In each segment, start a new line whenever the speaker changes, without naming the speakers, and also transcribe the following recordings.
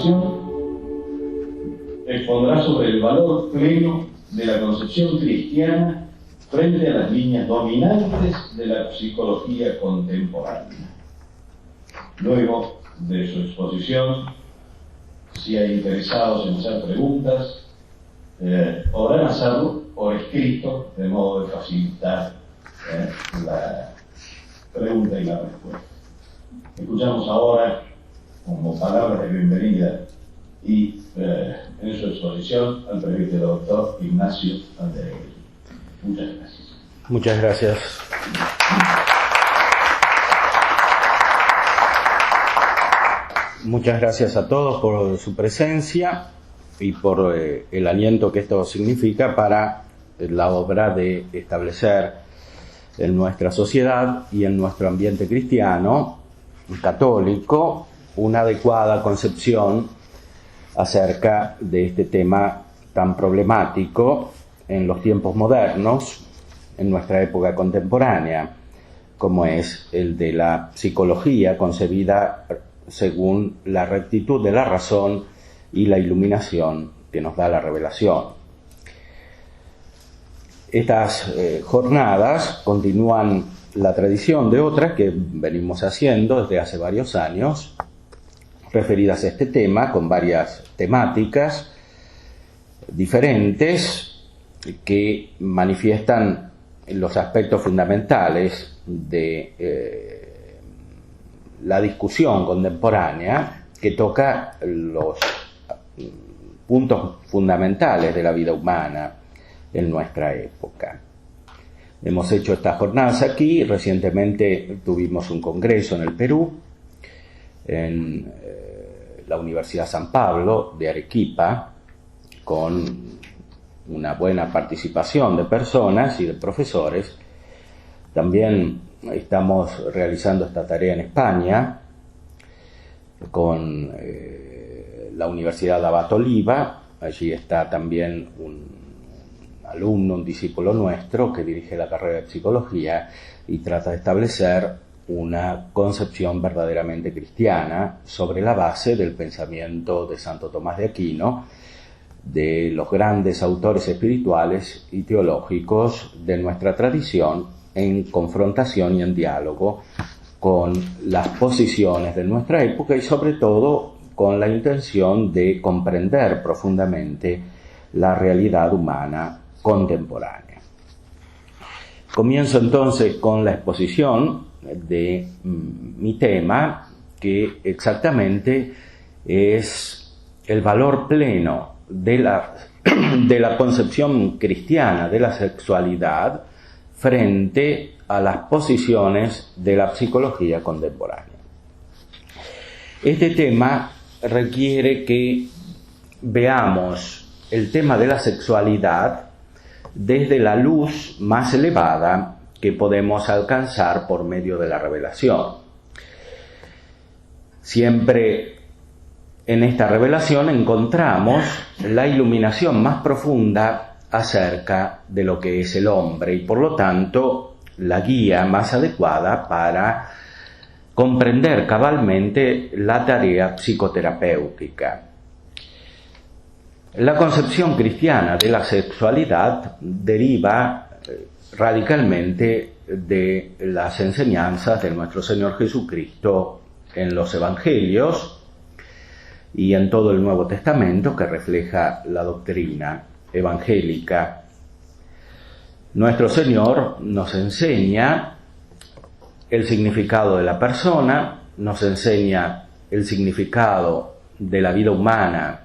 continuación expondrá sobre el valor pleno de la concepción cristiana frente a las líneas dominantes de la psicología contemporánea. Luego de su exposición, si hay interesados en hacer preguntas, podrán hacerlo por escrito, de modo de facilitar la pregunta y la respuesta. Escuchamos ahora, como palabras de bienvenida y en su exposición, al presbítero doctor Ignacio Anderegui. Muchas gracias.
Muchas gracias. Muchas gracias a todos por su presencia y por el aliento que esto significa para la obra de establecer en nuestra sociedad y en nuestro ambiente cristiano, católico, una adecuada concepción acerca de este tema tan problemático en los tiempos modernos, en nuestra época contemporánea, como es el de la psicología concebida según la rectitud de la razón y la iluminación que nos da la revelación. Estas jornadas continúan la tradición de otras que venimos haciendo desde hace varios años, referidas a este tema, con varias temáticas diferentes que manifiestan los aspectos fundamentales de la discusión contemporánea, que toca los puntos fundamentales de la vida humana en nuestra época. Hemos hecho estas jornadas aquí. Recientemente tuvimos un congreso en el Perú, en la Universidad San Pablo de Arequipa, con una buena participación de personas y de profesores. También estamos realizando esta tarea en España con la Universidad de Abat Oliva. Allí está también un alumno, un discípulo nuestro que dirige la carrera de psicología y trata de establecer una concepción verdaderamente cristiana sobre la base del pensamiento de Santo Tomás de Aquino, de los grandes autores espirituales y teológicos de nuestra tradición, en confrontación y en diálogo con las posiciones de nuestra época y sobre todo con la intención de comprender profundamente la realidad humana contemporánea. Comienzo entonces con la exposición de mi tema, que exactamente es el valor pleno de la concepción cristiana de la sexualidad frente a las posiciones de la psicología contemporánea. Este tema requiere que veamos el tema de la sexualidad desde la luz más elevada que podemos alcanzar por medio de la revelación. Siempre en esta revelación encontramos la iluminación más profunda acerca de lo que es el hombre y por lo tanto la guía más adecuada para comprender cabalmente la tarea psicoterapéutica. La concepción cristiana de la sexualidad deriva radicalmente de las enseñanzas de nuestro Señor Jesucristo en los Evangelios y en todo el Nuevo Testamento, que refleja la doctrina evangélica. Nuestro Señor nos enseña el significado de la persona, nos enseña el significado de la vida humana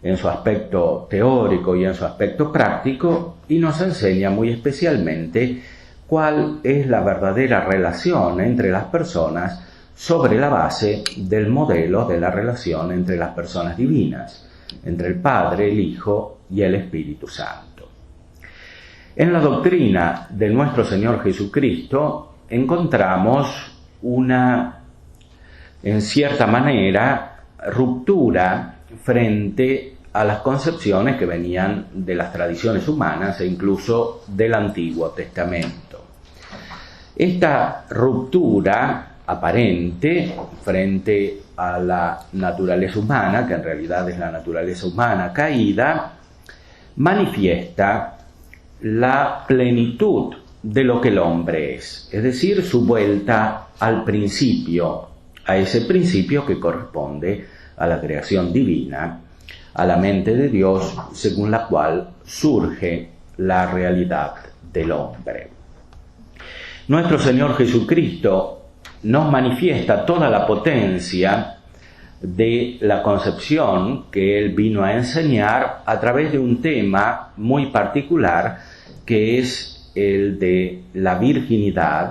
en su aspecto teórico y en su aspecto práctico, y nos enseña muy especialmente cuál es la verdadera relación entre las personas sobre la base del modelo de la relación entre las personas divinas, entre el Padre, el Hijo y el Espíritu Santo. En la doctrina de nuestro Señor Jesucristo encontramos una, en cierta manera, ruptura frente a las concepciones que venían de las tradiciones humanas e incluso del Antiguo Testamento. Esta ruptura aparente frente a la naturaleza humana, que en realidad es la naturaleza humana caída, manifiesta la plenitud de lo que el hombre es decir, su vuelta al principio, a ese principio que corresponde a la creación divina, a la mente de Dios, según la cual surge la realidad del hombre. Nuestro Señor Jesucristo nos manifiesta toda la potencia de la concepción que Él vino a enseñar a través de un tema muy particular, que es el de la virginidad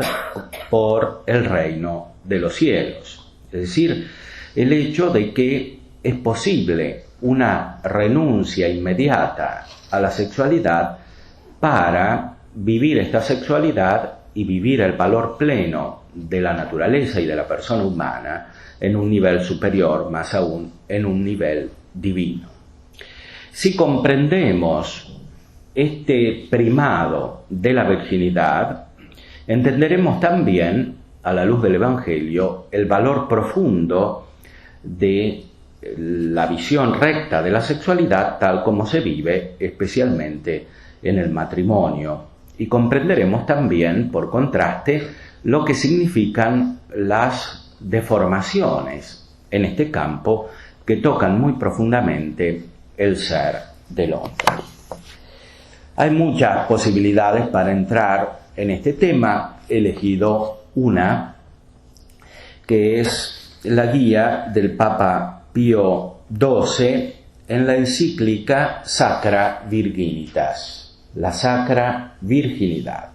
por el reino de los cielos. Es decir, el hecho de que es posible una renuncia inmediata a la sexualidad para vivir esta sexualidad y vivir el valor pleno de la naturaleza y de la persona humana en un nivel superior, más aún en un nivel divino. Si comprendemos este primado de la virginidad, entenderemos también, a la luz del Evangelio, el valor profundo de la visión recta de la sexualidad tal como se vive especialmente en el matrimonio. Y comprenderemos también, por contraste, lo que significan las deformaciones en este campo que tocan muy profundamente el ser del hombre. Hay muchas posibilidades para entrar en este tema. He elegido una que es la guía del Papa Pío XII en la encíclica Sacra Virginitas, la Sacra Virginidad.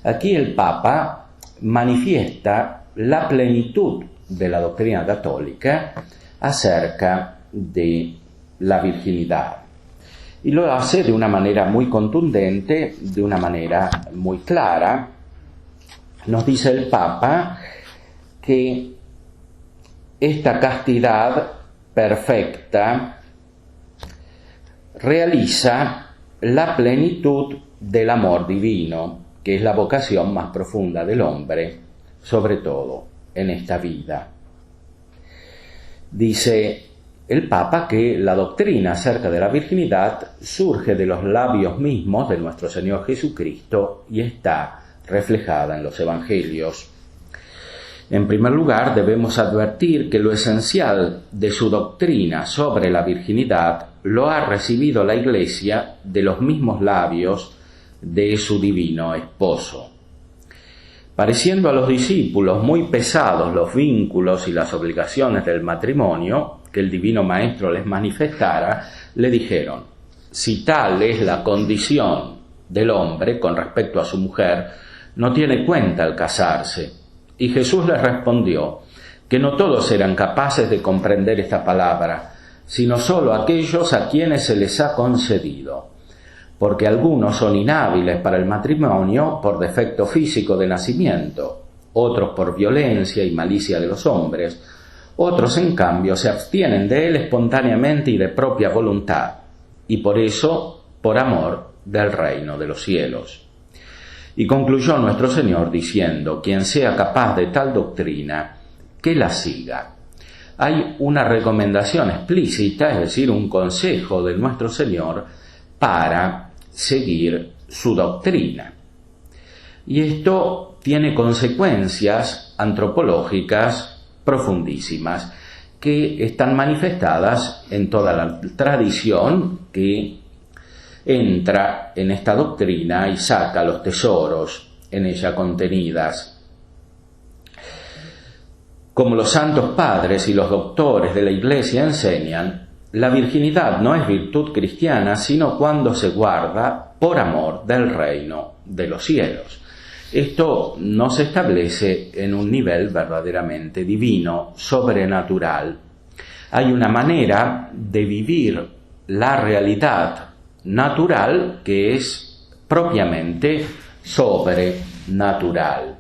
Aquí el Papa manifiesta la plenitud de la doctrina católica acerca de la virginidad. Y lo hace de una manera muy contundente, de una manera muy clara. Nos dice el Papa que esta castidad perfecta realiza la plenitud del amor divino, que es la vocación más profunda del hombre, sobre todo en esta vida. Dice el Papa que la doctrina acerca de la virginidad surge de los labios mismos de nuestro Señor Jesucristo y está reflejada en los Evangelios. En primer lugar, debemos advertir que lo esencial de su doctrina sobre la virginidad lo ha recibido la Iglesia de los mismos labios de su divino esposo. Pareciendo a los discípulos muy pesados los vínculos y las obligaciones del matrimonio que el divino Maestro les manifestara, le dijeron: si tal es la condición del hombre con respecto a su mujer, no tiene cuenta el casarse. Y Jesús les respondió que no todos eran capaces de comprender esta palabra, sino solo aquellos a quienes se les ha concedido, porque algunos son inhábiles para el matrimonio por defecto físico de nacimiento, otros por violencia y malicia de los hombres, otros en cambio se abstienen de él espontáneamente y de propia voluntad, y por eso por amor del reino de los cielos. Y concluyó nuestro Señor diciendo: quien sea capaz de tal doctrina, que la siga. Hay una recomendación explícita, es decir, un consejo de nuestro Señor para seguir su doctrina. Y esto tiene consecuencias antropológicas profundísimas que están manifestadas en toda la tradición que entra en esta doctrina y saca los tesoros en ella contenidas. Como los santos padres y los doctores de la Iglesia enseñan, la virginidad no es virtud cristiana, sino cuando se guarda por amor del reino de los cielos. Esto no se establece en un nivel verdaderamente divino, sobrenatural. Hay una manera de vivir la realidad natural que es propiamente sobrenatural.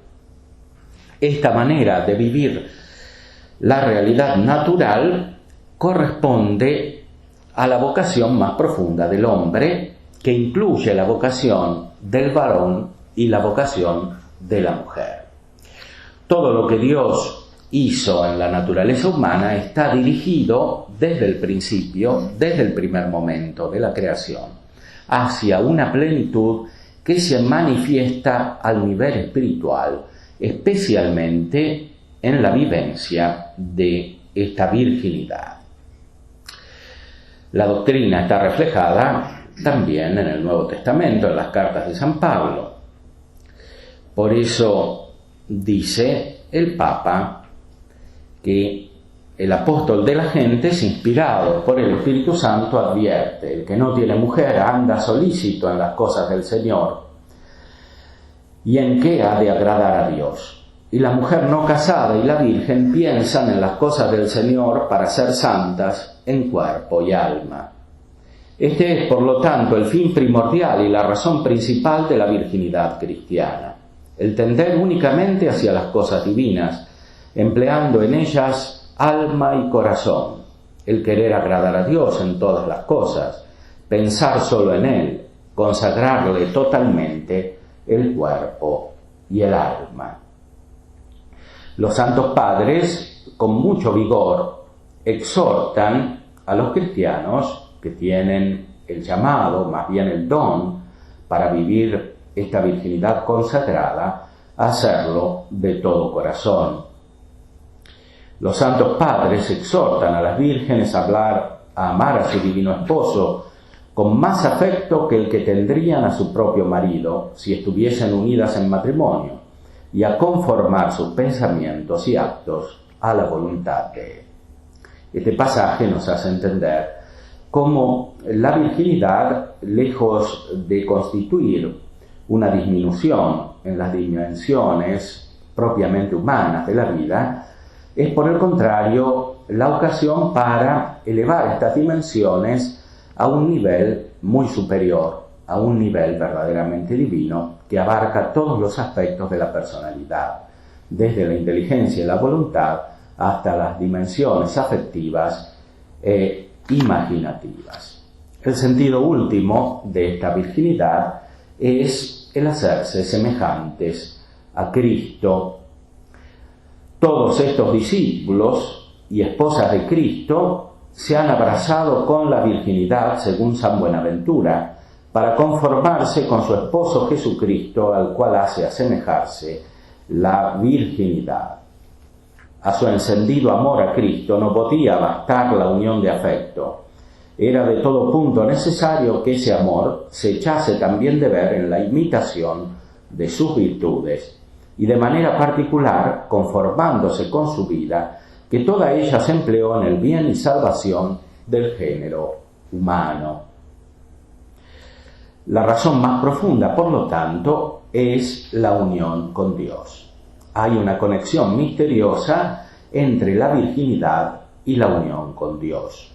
Esta manera de vivir la realidad natural corresponde a la vocación más profunda del hombre, que incluye la vocación del varón y la vocación de la mujer. Todo lo que Dios hizo en la naturaleza humana está dirigido desde el principio, desde el primer momento de la creación, hacia una plenitud que se manifiesta al nivel espiritual, especialmente en la vivencia de esta virginidad. La doctrina está reflejada también en el Nuevo Testamento, en las cartas de San Pablo. Por eso dice el Papa que el apóstol de la gentes, inspirado por el Espíritu Santo, advierte: el que no tiene mujer anda solícito en las cosas del Señor y en qué ha de agradar a Dios. Y la mujer no casada y la virgen piensan en las cosas del Señor para ser santas en cuerpo y alma. Este es, por lo tanto, el fin primordial y la razón principal de la virginidad cristiana: el tender únicamente hacia las cosas divinas, empleando en ellas alma y corazón, el querer agradar a Dios en todas las cosas, pensar solo en Él, consagrarle totalmente el cuerpo y el alma. Los santos padres, con mucho vigor, exhortan a los cristianos que tienen el llamado, más bien el don, para vivir esta virginidad consagrada, a hacerlo de todo corazón. Los santos padres exhortan a las vírgenes a amar a su divino esposo con más afecto que el que tendrían a su propio marido si estuviesen unidas en matrimonio, y a conformar sus pensamientos y actos a la voluntad de Él. Este pasaje nos hace entender cómo la virginidad, lejos de constituir una disminución en las dimensiones propiamente humanas de la vida, es por el contrario la ocasión para elevar estas dimensiones a un nivel muy superior, a un nivel verdaderamente divino que abarca todos los aspectos de la personalidad, desde la inteligencia y la voluntad hasta las dimensiones afectivas e imaginativas. El sentido último de esta virginidad es el hacerse semejantes a Cristo. Todos estos discípulos y esposas de Cristo se han abrazado con la virginidad, según San Buenaventura, para conformarse con su esposo Jesucristo, al cual hace asemejarse la virginidad. A su encendido amor a Cristo no podía bastar la unión de afecto. Era de todo punto necesario que ese amor se echase también de ver en la imitación de sus virtudes, y de manera particular conformándose con su vida, que toda ella se empleó en el bien y salvación del género humano. La razón más profunda, por lo tanto, es la unión con Dios. Hay una conexión misteriosa entre la virginidad y la unión con Dios.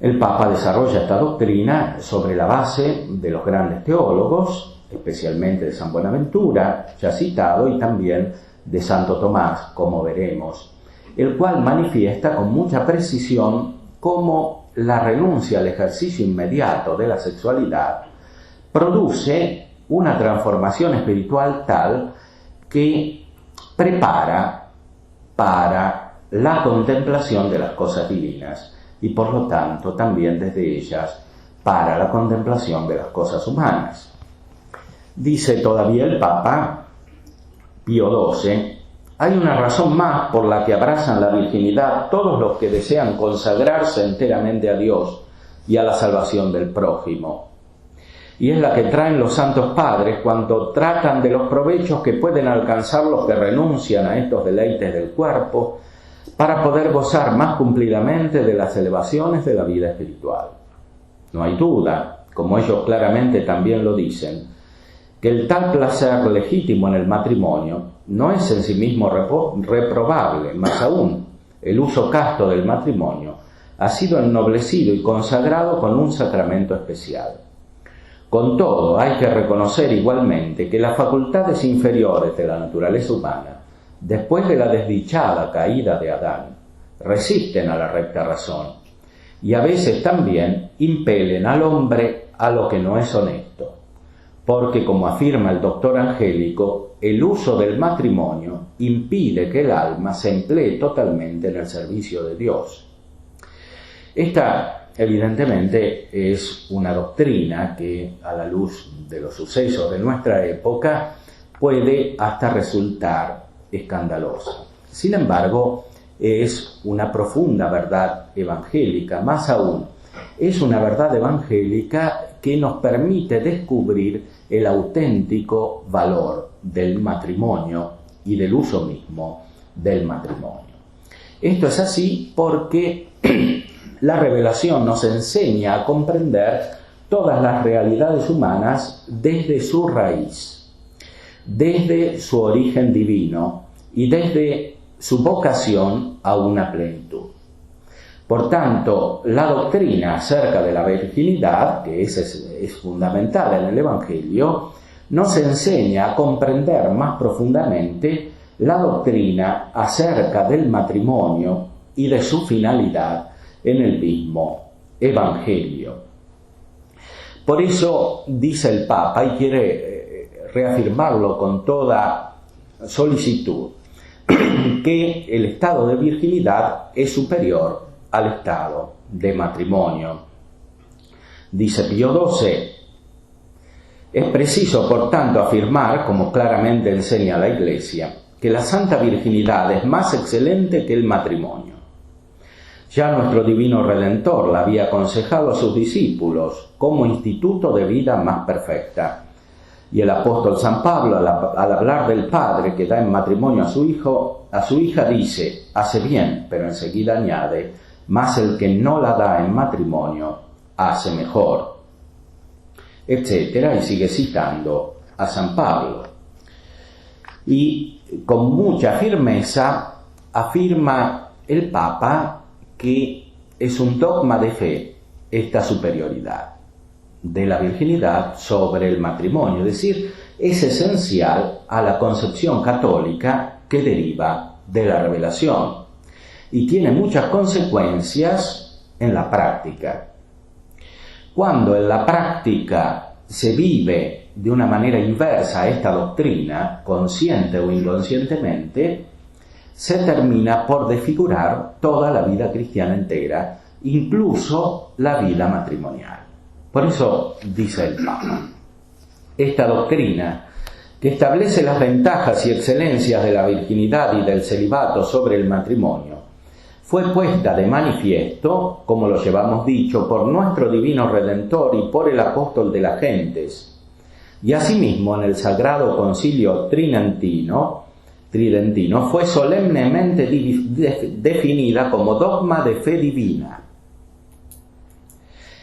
El Papa desarrolla esta doctrina sobre la base de los grandes teólogos, especialmente de San Buenaventura, ya citado, y también de Santo Tomás, como veremos, el cual manifiesta con mucha precisión cómo la renuncia al ejercicio inmediato de la sexualidad produce una transformación espiritual tal que prepara para la contemplación de las cosas divinas y por lo tanto también desde ellas para la contemplación de las cosas humanas. Dice todavía el Papa Pío XII: hay una razón más por la que abrazan la virginidad todos los que desean consagrarse enteramente a Dios y a la salvación del prójimo. Y es la que traen los santos padres cuando tratan de los provechos que pueden alcanzar los que renuncian a estos deleites del cuerpo para poder gozar más cumplidamente de las elevaciones de la vida espiritual. No hay duda, como ellos claramente también lo dicen, que el tal placer legítimo en el matrimonio no es en sí mismo reprobable, más aún, el uso casto del matrimonio ha sido ennoblecido y consagrado con un sacramento especial. Con todo, hay que reconocer igualmente que las facultades inferiores de la naturaleza humana, después de la desdichada caída de Adán, resisten a la recta razón y a veces también impelen al hombre a lo que no es honesto. porque, como afirma el doctor Angélico, el uso del matrimonio impide que el alma se emplee totalmente en el servicio de Dios. Esta, evidentemente, es una doctrina que, a la luz de los sucesos de nuestra época, puede hasta resultar escandalosa. Sin embargo, es una profunda verdad evangélica, más aún, es una verdad evangélica que nos permite descubrir el auténtico valor del matrimonio y del uso mismo del matrimonio. Esto es así porque la revelación nos enseña a comprender todas las realidades humanas desde su raíz, desde su origen divino y desde su vocación a una plenitud. Por tanto, la doctrina acerca de la virginidad, que es fundamental en el Evangelio, nos enseña a comprender más profundamente la doctrina acerca del matrimonio y de su finalidad en el mismo Evangelio. Por eso dice el Papa, y quiere reafirmarlo con toda solicitud, que el estado de virginidad es superior al estado de matrimonio. Dice Pío XII, es preciso, por tanto, afirmar, como claramente enseña la Iglesia, que la santa virginidad es más excelente que el matrimonio. Ya nuestro divino Redentor la había aconsejado a sus discípulos como instituto de vida más perfecta. Y el apóstol San Pablo, al hablar del padre que da en matrimonio a su hija, dice, hace bien, pero enseguida añade, mas el que no la da en matrimonio hace mejor, etcétera, y sigue citando a San Pablo. Y con mucha firmeza afirma el Papa que es un dogma de fe esta superioridad de la virginidad sobre el matrimonio, es decir, es esencial a la concepción católica que deriva de la revelación y tiene muchas consecuencias en la práctica. Cuando en la práctica se vive de una manera inversa a esta doctrina, consciente o inconscientemente, se termina por desfigurar toda la vida cristiana entera, incluso la vida matrimonial. Por eso dice el Papa, esta doctrina que establece las ventajas y excelencias de la virginidad y del celibato sobre el matrimonio fue puesta de manifiesto, como lo llevamos dicho, por nuestro divino Redentor y por el apóstol de las gentes, y asimismo en el Sagrado Concilio Tridentino fue solemnemente definida como dogma de fe divina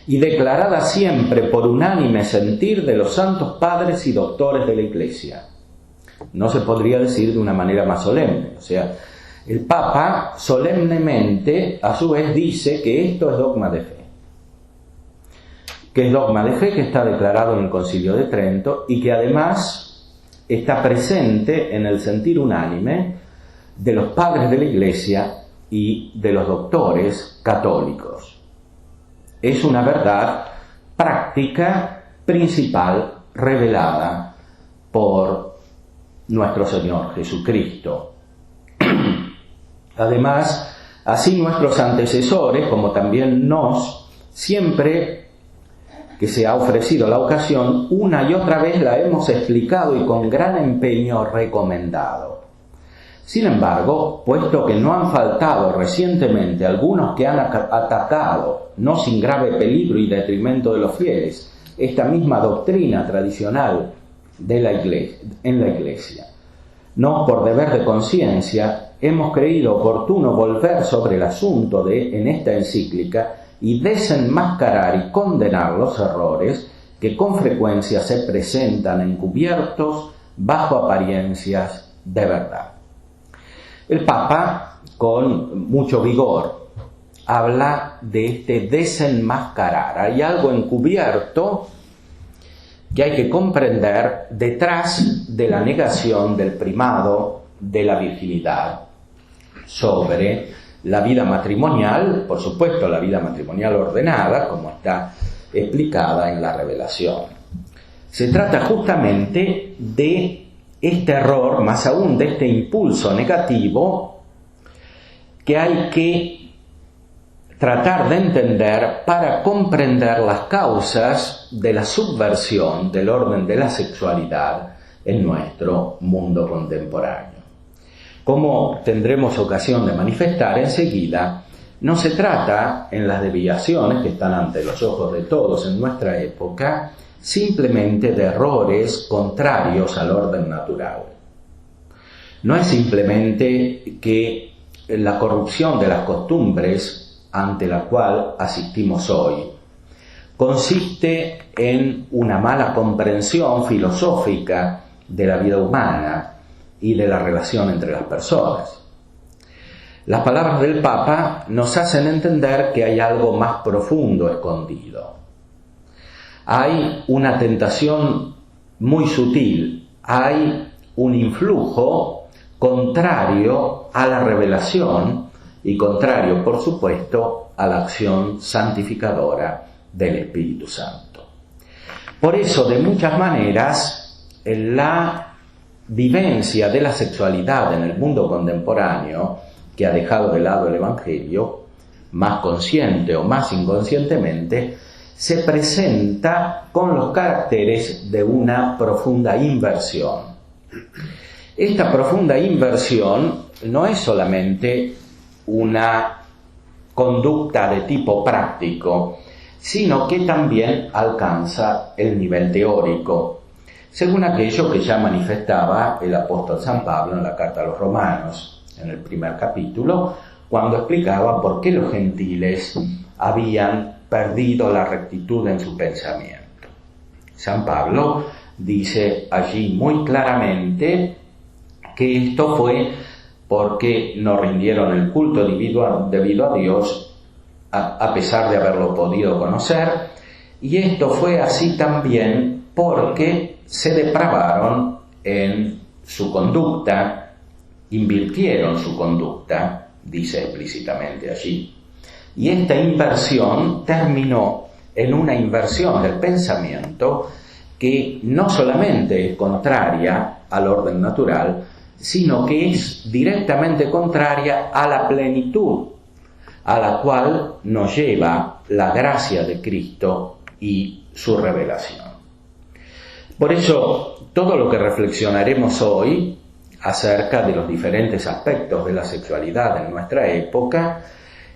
y declarada siempre por unánime sentir de los santos padres y doctores de la Iglesia. No se podría decir de una manera más solemne. O sea, el Papa solemnemente, a su vez, dice que esto es dogma de fe. Que es dogma de fe que está declarado en el Concilio de Trento y que además está presente en el sentir unánime de los padres de la Iglesia y de los doctores católicos. Es una verdad práctica, principal, revelada por nuestro Señor Jesucristo. Además, así nuestros antecesores, como también nos, siempre que se ha ofrecido la ocasión, una y otra vez la hemos explicado y con gran empeño recomendado. Sin embargo, puesto que no han faltado recientemente algunos que han atacado, no sin grave peligro y detrimento de los fieles, esta misma doctrina tradicional de la Iglesia, en la Iglesia, no por deber de conciencia, hemos creído oportuno volver sobre el asunto en esta encíclica y desenmascarar y condenar los errores que con frecuencia se presentan encubiertos bajo apariencias de verdad. El Papa, con mucho vigor, habla de este desenmascarar. Hay algo encubierto que hay que comprender detrás de la negación del primado de la virginidad sobre la vida matrimonial, por supuesto la vida matrimonial ordenada, como está explicada en la revelación. Se trata justamente de este error, más aún de este impulso negativo, que hay que tratar de entender para comprender las causas de la subversión del orden de la sexualidad en nuestro mundo contemporáneo. Como tendremos ocasión de manifestar enseguida, no se trata, en las desviaciones que están ante los ojos de todos en nuestra época, simplemente de errores contrarios al orden natural. No es simplemente que la corrupción de las costumbres ante la cual asistimos hoy consiste en una mala comprensión filosófica de la vida humana y de la relación entre las personas. Las palabras del Papa nos hacen entender que hay algo más profundo escondido. Hay una tentación muy sutil, hay un influjo contrario a la revelación y contrario, por supuesto, a la acción santificadora del Espíritu Santo. Por eso, de muchas maneras, la vivencia de la sexualidad en el mundo contemporáneo, que ha dejado de lado el Evangelio, más consciente o más inconscientemente, se presenta con los caracteres de una profunda inversión. Esta profunda inversión no es solamente una conducta de tipo práctico, sino que también alcanza el nivel teórico, según aquello que ya manifestaba el apóstol San Pablo en la carta a los Romanos, en el primer capítulo, cuando explicaba por qué los gentiles habían perdido la rectitud en su pensamiento. San Pablo dice allí muy claramente que esto fue porque no rindieron el culto debido a Dios, a pesar de haberlo podido conocer, y esto fue así también porque se depravaron en su conducta, invirtieron su conducta, dice explícitamente allí. Y esta inversión terminó en una inversión del pensamiento que no solamente es contraria al orden natural, sino que es directamente contraria a la plenitud a la cual nos lleva la gracia de Cristo y su revelación. Por eso, todo lo que reflexionaremos hoy acerca de los diferentes aspectos de la sexualidad en nuestra época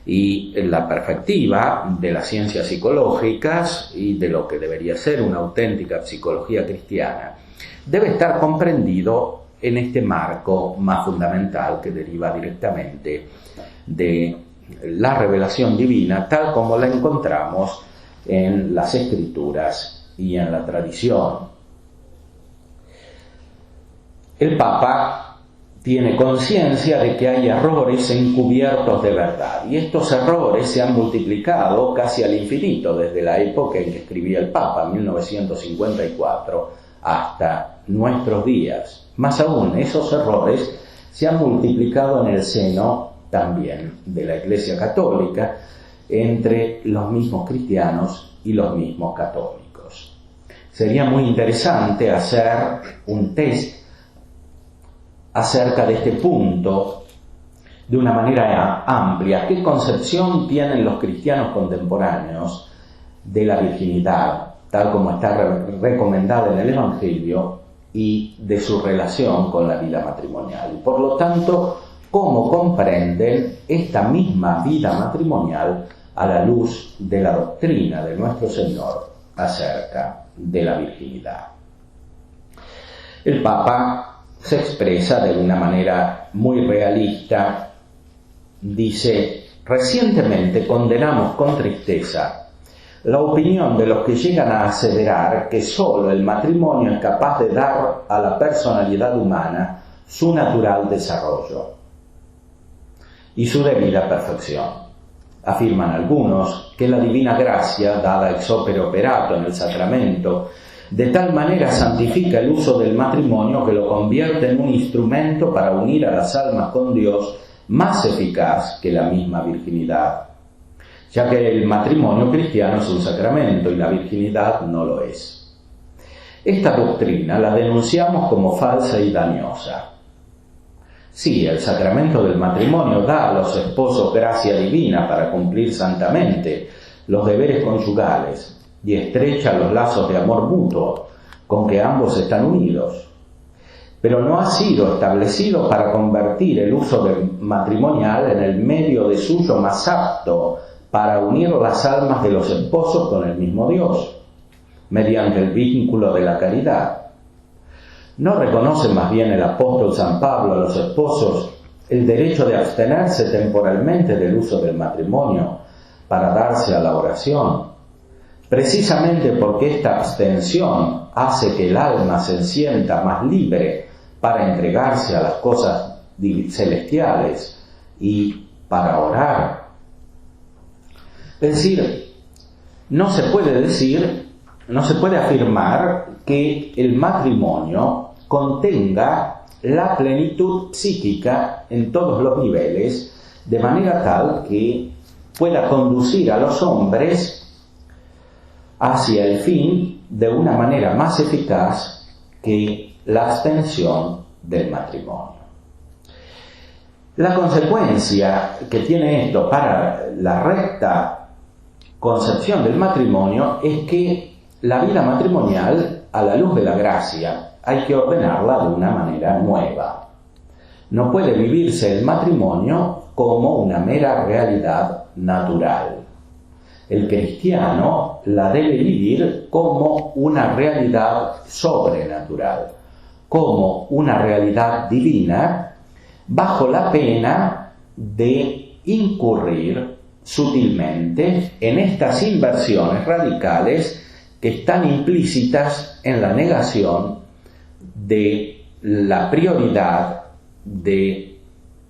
y en la perspectiva de las ciencias psicológicas y de lo que debería ser una auténtica psicología cristiana, debe estar comprendido en este marco más fundamental que deriva directamente de la revelación divina tal como la encontramos en las Escrituras y en la tradición. El Papa tiene conciencia de que hay errores encubiertos de verdad, y estos errores se han multiplicado casi al infinito desde la época en que escribía el Papa, 1954, hasta nuestros días. Más aún, esos errores se han multiplicado en el seno también de la Iglesia Católica, entre los mismos cristianos y los mismos católicos. Sería muy interesante hacer un test acerca de este punto de una manera amplia. ¿Qué concepción tienen los cristianos contemporáneos de la virginidad, tal como está recomendada en el Evangelio, y de su relación con la vida matrimonial? Y por lo tanto, ¿cómo comprenden esta misma vida matrimonial a la luz de la doctrina de nuestro Señor acerca de la virginidad? El Papa se expresa de una manera muy realista. Dice: recientemente condenamos con tristeza la opinión de los que llegan a aseverar que sólo el matrimonio es capaz de dar a la personalidad humana su natural desarrollo y su debida perfección. Afirman algunos que la divina gracia, dada ex opere operato en el sacramento, de tal manera santifica el uso del matrimonio que lo convierte en un instrumento para unir a las almas con Dios más eficaz que la misma virginidad, ya que el matrimonio cristiano es un sacramento y la virginidad no lo es. Esta doctrina la denunciamos como falsa y dañosa. Sí, el sacramento del matrimonio da a los esposos gracia divina para cumplir santamente los deberes conyugales y estrecha los lazos de amor mutuo con que ambos están unidos. Pero no ha sido establecido para convertir el uso del matrimonial en el medio de suyo más apto para unir las almas de los esposos con el mismo Dios, mediante el vínculo de la caridad. ¿No reconoce más bien el apóstol San Pablo a los esposos el derecho de abstenerse temporalmente del uso del matrimonio para darse a la oración? Precisamente porque esta abstención hace que el alma se sienta más libre para entregarse a las cosas celestiales y para orar. Es decir, no se puede afirmar que el matrimonio contenga la plenitud psíquica en todos los niveles, de manera tal que pueda conducir a los hombres hacia el fin de una manera más eficaz que la abstención del matrimonio. La consecuencia que tiene esto para la recta concepción del matrimonio es que la vida matrimonial, a la luz de la gracia, hay que ordenarla de una manera nueva. No puede vivirse el matrimonio como una mera realidad natural. El cristiano la debe vivir como una realidad sobrenatural, como una realidad divina, bajo la pena de incurrir sutilmente en estas inversiones radicales que están implícitas en la negación de la prioridad de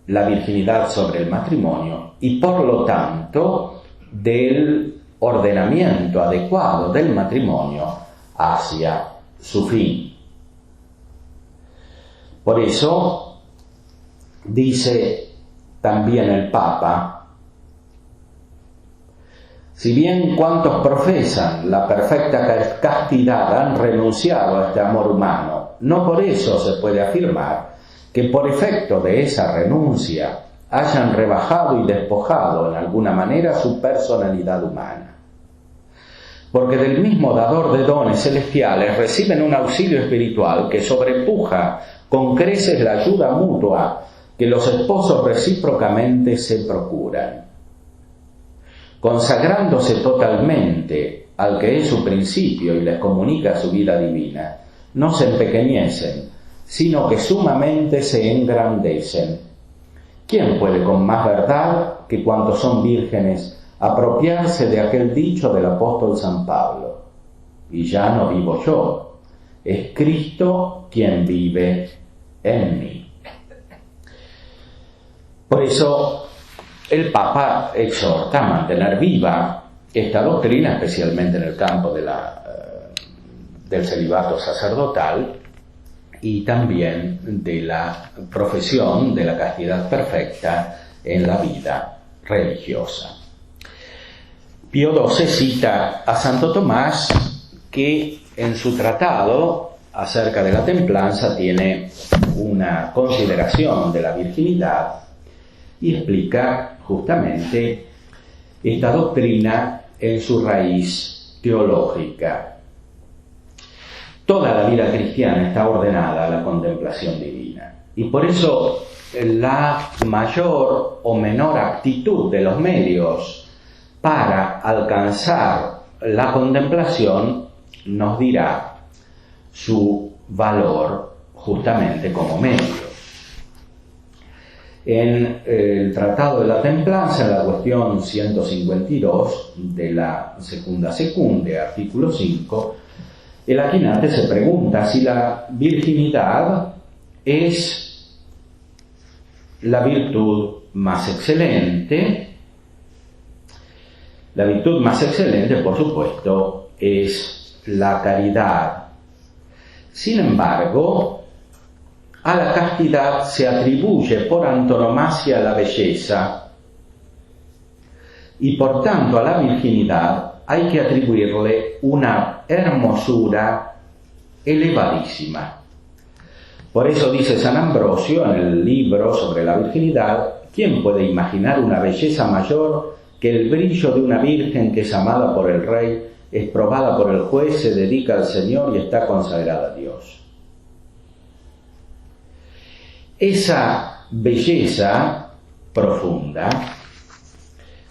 la virginidad sobre el matrimonio y por lo tanto del ordenamiento adecuado del matrimonio hacia su fin. Por eso dice también el Papa: si bien cuantos profesan la perfecta castidad han renunciado a este amor humano, no por eso se puede afirmar que por efecto de esa renuncia hayan rebajado y despojado en alguna manera su personalidad humana. Porque del mismo dador de dones celestiales reciben un auxilio espiritual que sobrepuja con creces la ayuda mutua que los esposos recíprocamente se procuran. Consagrándose totalmente al que es su principio y les comunica su vida divina, no se empequeñecen, sino que sumamente se engrandecen. ¿Quién puede con más verdad que cuantos son vírgenes apropiarse de aquel dicho del apóstol San Pablo? Y ya no vivo yo, es Cristo quien vive en mí. Por eso el Papa exhorta a mantener viva esta doctrina, especialmente en el campo del celibato sacerdotal y también de la profesión de la castidad perfecta en la vida religiosa. Pío XII cita a Santo Tomás, que en su tratado acerca de la templanza tiene una consideración de la virginidad y explica justamente esta doctrina en su raíz teológica. Toda la vida cristiana está ordenada a la contemplación divina y por eso la mayor o menor aptitud de los medios para alcanzar la contemplación nos dirá su valor justamente como medio. En el Tratado de la Templanza, en la cuestión 152 de la Secunda Secunde, artículo 5, el Aquinate se pregunta si la virginidad es la virtud más excelente. La virtud más excelente, por supuesto, es la caridad. Sin embargo, a la castidad se atribuye por antonomasia la belleza y por tanto a la virginidad hay que atribuirle una hermosura elevadísima. Por eso dice San Ambrosio en el libro sobre la virginidad: ¿quién puede imaginar una belleza mayor que el brillo de una virgen que es amada por el rey, es probada por el juez, se dedica al Señor y está consagrada a Dios? Esa belleza profunda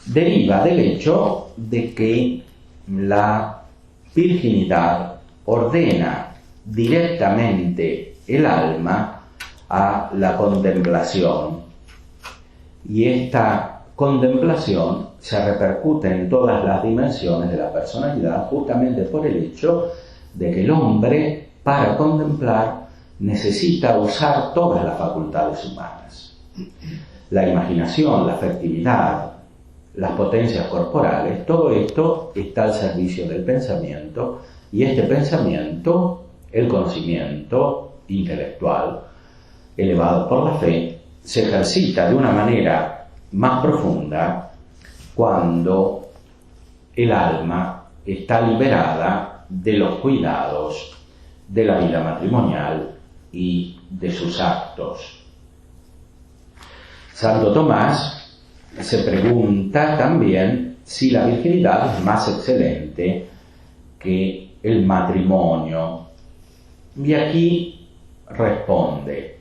deriva del hecho de que la virginidad ordena directamente el alma a la contemplación, y esta contemplación se repercute en todas las dimensiones de la personalidad, justamente por el hecho de que el hombre, para contemplar, necesita usar todas las facultades humanas. La imaginación, la afectividad, las potencias corporales, todo esto está al servicio del pensamiento, y este pensamiento, el conocimiento intelectual elevado por la fe, se ejercita de una manera más profunda cuando el alma está liberada de los cuidados de la vida matrimonial y de sus actos. Santo Tomás se pregunta también si la virginidad es más excelente que el matrimonio. Y aquí responde: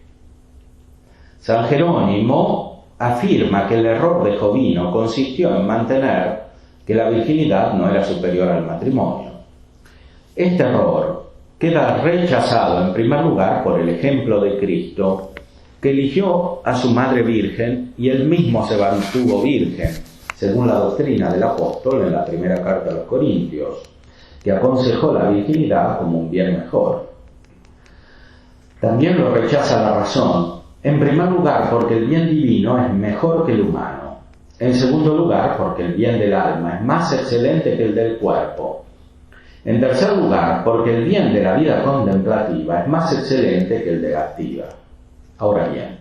San Jerónimo afirma que el error de Jovino consistió en mantener que la virginidad no era superior al matrimonio. Este error queda rechazado en primer lugar por el ejemplo de Cristo, que eligió a su madre virgen y él mismo se mantuvo virgen, según la doctrina del apóstol en la primera carta a los Corintios, que aconsejó la virginidad como un bien mejor. También lo rechaza la razón, en primer lugar porque el bien divino es mejor que el humano, en segundo lugar porque el bien del alma es más excelente que el del cuerpo, en tercer lugar porque el bien de la vida contemplativa es más excelente que el de la activa. Ahora bien,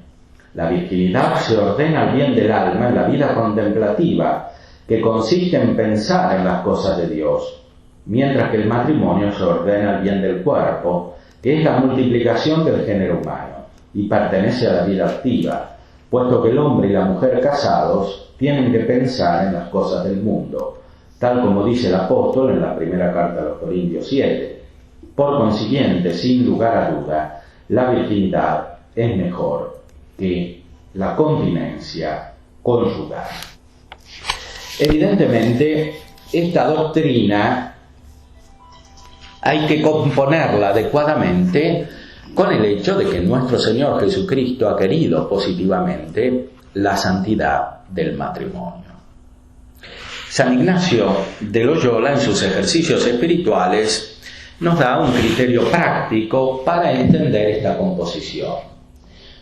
la virginidad se ordena al bien del alma en la vida contemplativa, que consiste en pensar en las cosas de Dios, mientras que el matrimonio se ordena al bien del cuerpo, que es la multiplicación del género humano, y pertenece a la vida activa, puesto que el hombre y la mujer casados tienen que pensar en las cosas del mundo, tal como dice el apóstol en la primera carta a los Corintios 7. Por consiguiente, sin lugar a duda, la virginidad es mejor que la continencia conyugal. Evidentemente, esta doctrina hay que componerla adecuadamente con el hecho de que nuestro Señor Jesucristo ha querido positivamente la santidad del matrimonio. San Ignacio de Loyola, en sus ejercicios espirituales, nos da un criterio práctico para entender esta composición.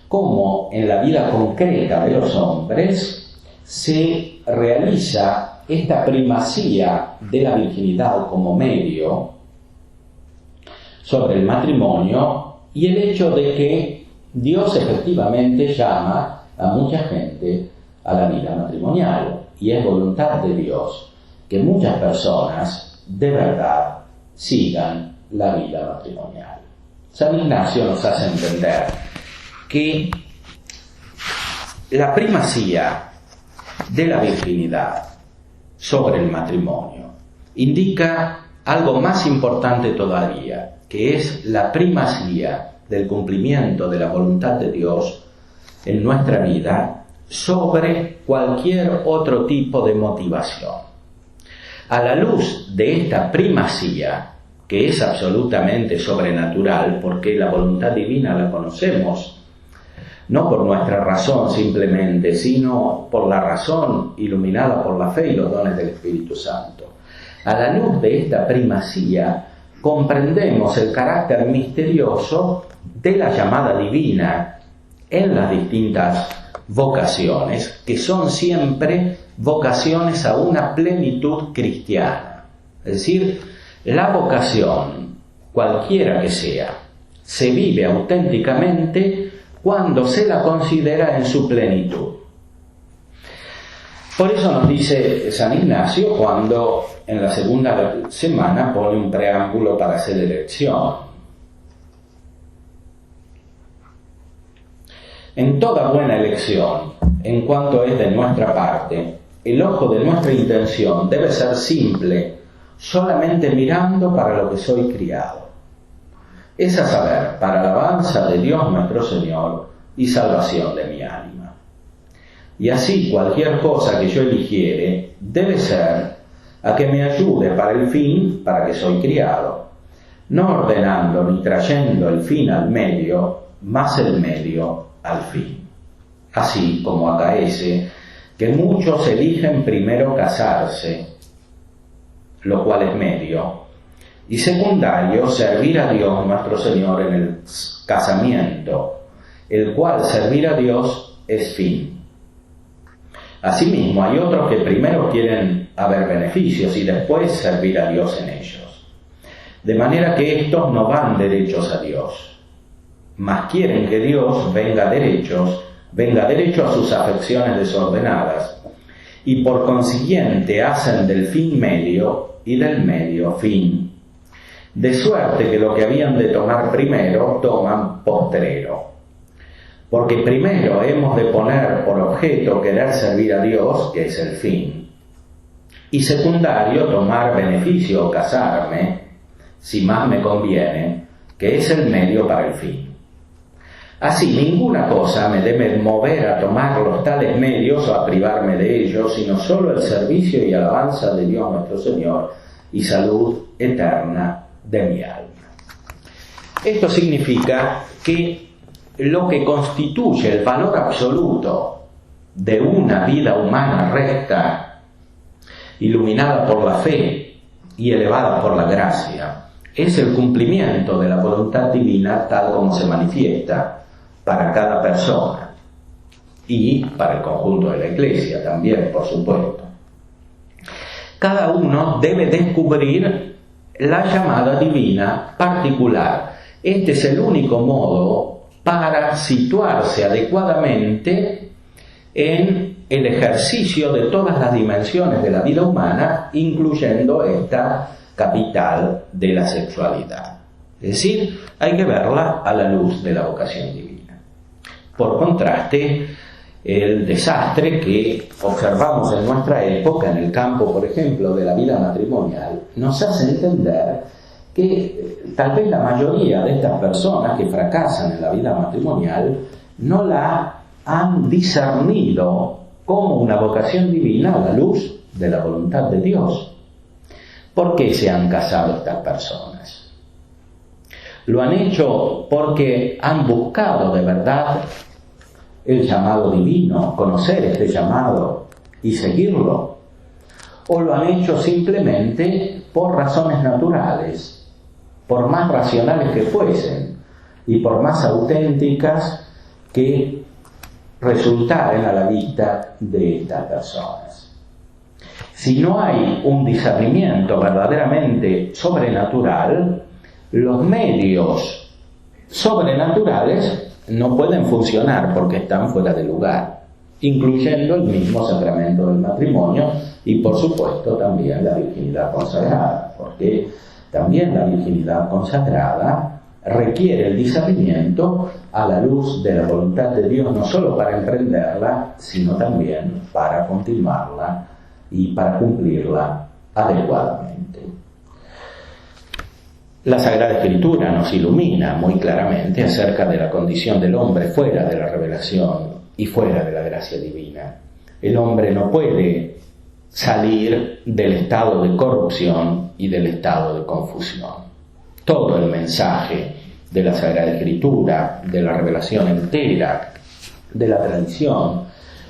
Cómo en la vida concreta de los hombres se realiza esta primacía de la virginidad como medio sobre el matrimonio, y el hecho de que Dios efectivamente llama a mucha gente a la vida matrimonial, y es voluntad de Dios que muchas personas de verdad sigan la vida matrimonial. San Ignacio nos hace entender que la primacía de la virginidad sobre el matrimonio indica algo más importante todavía, que es la primacía del cumplimiento de la voluntad de Dios en nuestra vida sobre cualquier otro tipo de motivación. A la luz de esta primacía, que es absolutamente sobrenatural, porque la voluntad divina la conocemos no por nuestra razón simplemente, sino por la razón iluminada por la fe y los dones del Espíritu Santo. A la luz de esta primacía comprendemos el carácter misterioso de la llamada divina en las distintas vocaciones, que son siempre vocaciones a una plenitud cristiana. Es decir, la vocación, cualquiera que sea, se vive auténticamente cuando se la considera en su plenitud. Por eso nos dice San Ignacio cuando en la segunda semana pone un preámbulo para hacer elección. En toda buena elección, en cuanto es de nuestra parte, el ojo de nuestra intención debe ser simple, solamente mirando para lo que soy criado. Es a saber, para alabanza de Dios nuestro Señor y salvación de mi alma. Y así cualquier cosa que yo eligiere debe ser a que me ayude para el fin para que soy criado, no ordenando ni trayendo el fin al medio, más el medio al fin. Así como acaece que muchos eligen primero casarse, lo cual es medio, y secundario servir a Dios nuestro Señor en el casamiento, el cual servir a Dios es fin. Asimismo, hay otros que primero quieren haber beneficios y después servir a Dios en ellos. De manera que estos no van derechos a Dios, mas quieren que Dios venga derecho a sus afecciones desordenadas, y por consiguiente hacen del fin medio y del medio fin. De suerte que lo que habían de tomar primero, toman postrero. Porque primero hemos de poner por objeto querer servir a Dios, que es el fin, y secundario tomar beneficio o casarme, si más me conviene, que es el medio para el fin. Así, ninguna cosa me debe mover a tomar los tales medios o a privarme de ellos, sino solo el servicio y alabanza de Dios nuestro Señor y salud eterna de mi alma. Esto significa que lo que constituye el valor absoluto de una vida humana recta, iluminada por la fe y elevada por la gracia, es el cumplimiento de la voluntad divina tal como se manifiesta para cada persona y para el conjunto de la Iglesia también, por supuesto. Cada uno debe descubrir la llamada divina particular. Este es el único modo para situarse adecuadamente en el ejercicio de todas las dimensiones de la vida humana, incluyendo esta capital de la sexualidad. Es decir, hay que verla a la luz de la vocación divina. Por contraste, el desastre que observamos en nuestra época en el campo, por ejemplo, de la vida matrimonial, nos hace entender que tal vez la mayoría de estas personas que fracasan en la vida matrimonial no la han discernido como una vocación divina a la luz de la voluntad de Dios. ¿Por qué se han casado estas personas? Lo han hecho porque han buscado de verdad el llamado divino, conocer este llamado y seguirlo, o lo han hecho simplemente por razones naturales, por más racionales que fuesen y por más auténticas que resultaren a la vista de estas personas. Si no hay un discernimiento verdaderamente sobrenatural, los medios sobrenaturales no pueden funcionar porque están fuera de lugar, incluyendo el mismo sacramento del matrimonio y por supuesto también la virginidad consagrada, porque también la virginidad consagrada requiere el discernimiento a la luz de la voluntad de Dios, no solo para emprenderla, sino también para continuarla y para cumplirla adecuadamente. La Sagrada Escritura nos ilumina muy claramente acerca de la condición del hombre fuera de la revelación y fuera de la gracia divina. El hombre no puede salir del estado de corrupción y del estado de confusión. Todo el mensaje de la Sagrada Escritura, de la revelación entera, de la tradición,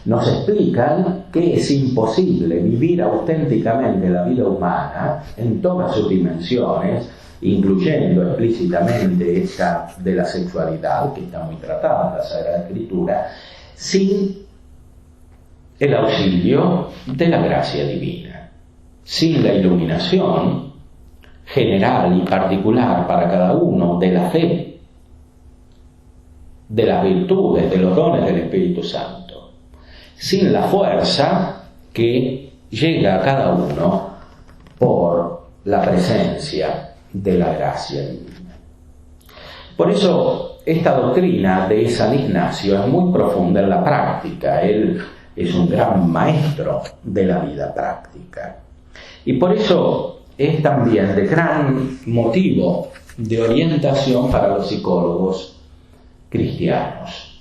nos explican que es imposible vivir auténticamente la vida humana en todas sus dimensiones, incluyendo explícitamente esta de la sexualidad, que está muy tratada en la Sagrada Escritura, sin el auxilio de la gracia divina, sin la iluminación general y particular para cada uno de la fe, de las virtudes, de los dones del Espíritu Santo, sin la fuerza que llega a cada uno por la presencia de la gracia divina. Por eso esta doctrina de San Ignacio es muy profunda en la práctica. Él es un gran maestro de la vida práctica. Y por eso es también de gran motivo de orientación para los psicólogos cristianos,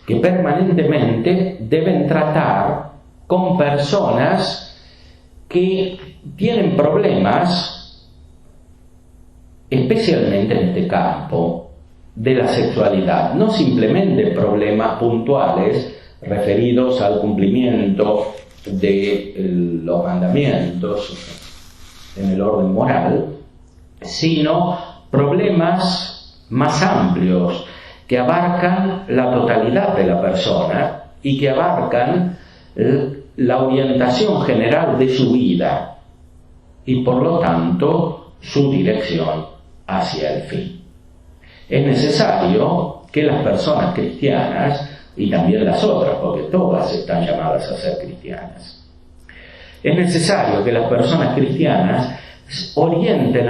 que permanentemente deben tratar con personas que tienen problemas, especialmente en este campo de la sexualidad, no simplemente problemas puntuales referidos al cumplimiento de los mandamientos en el orden moral, sino problemas más amplios que abarcan la totalidad de la persona y que abarcan la orientación general de su vida y por lo tanto su dirección hacia el fin. Es necesario que las personas cristianas, y también las otras, porque todas están llamadas a ser cristianas, es necesario que las personas cristianas orienten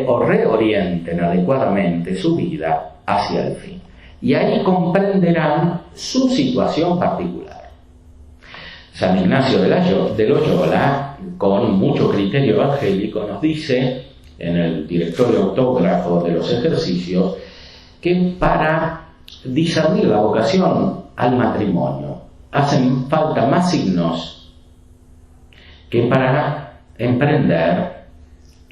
o reorienten adecuadamente su vida hacia el fin. Y ahí comprenderán su situación particular. San Ignacio de Loyola, con mucho criterio evangélico, nos dice en el directorio autógrafo de los ejercicios que para discernir la vocación al matrimonio hacen falta más signos que para emprender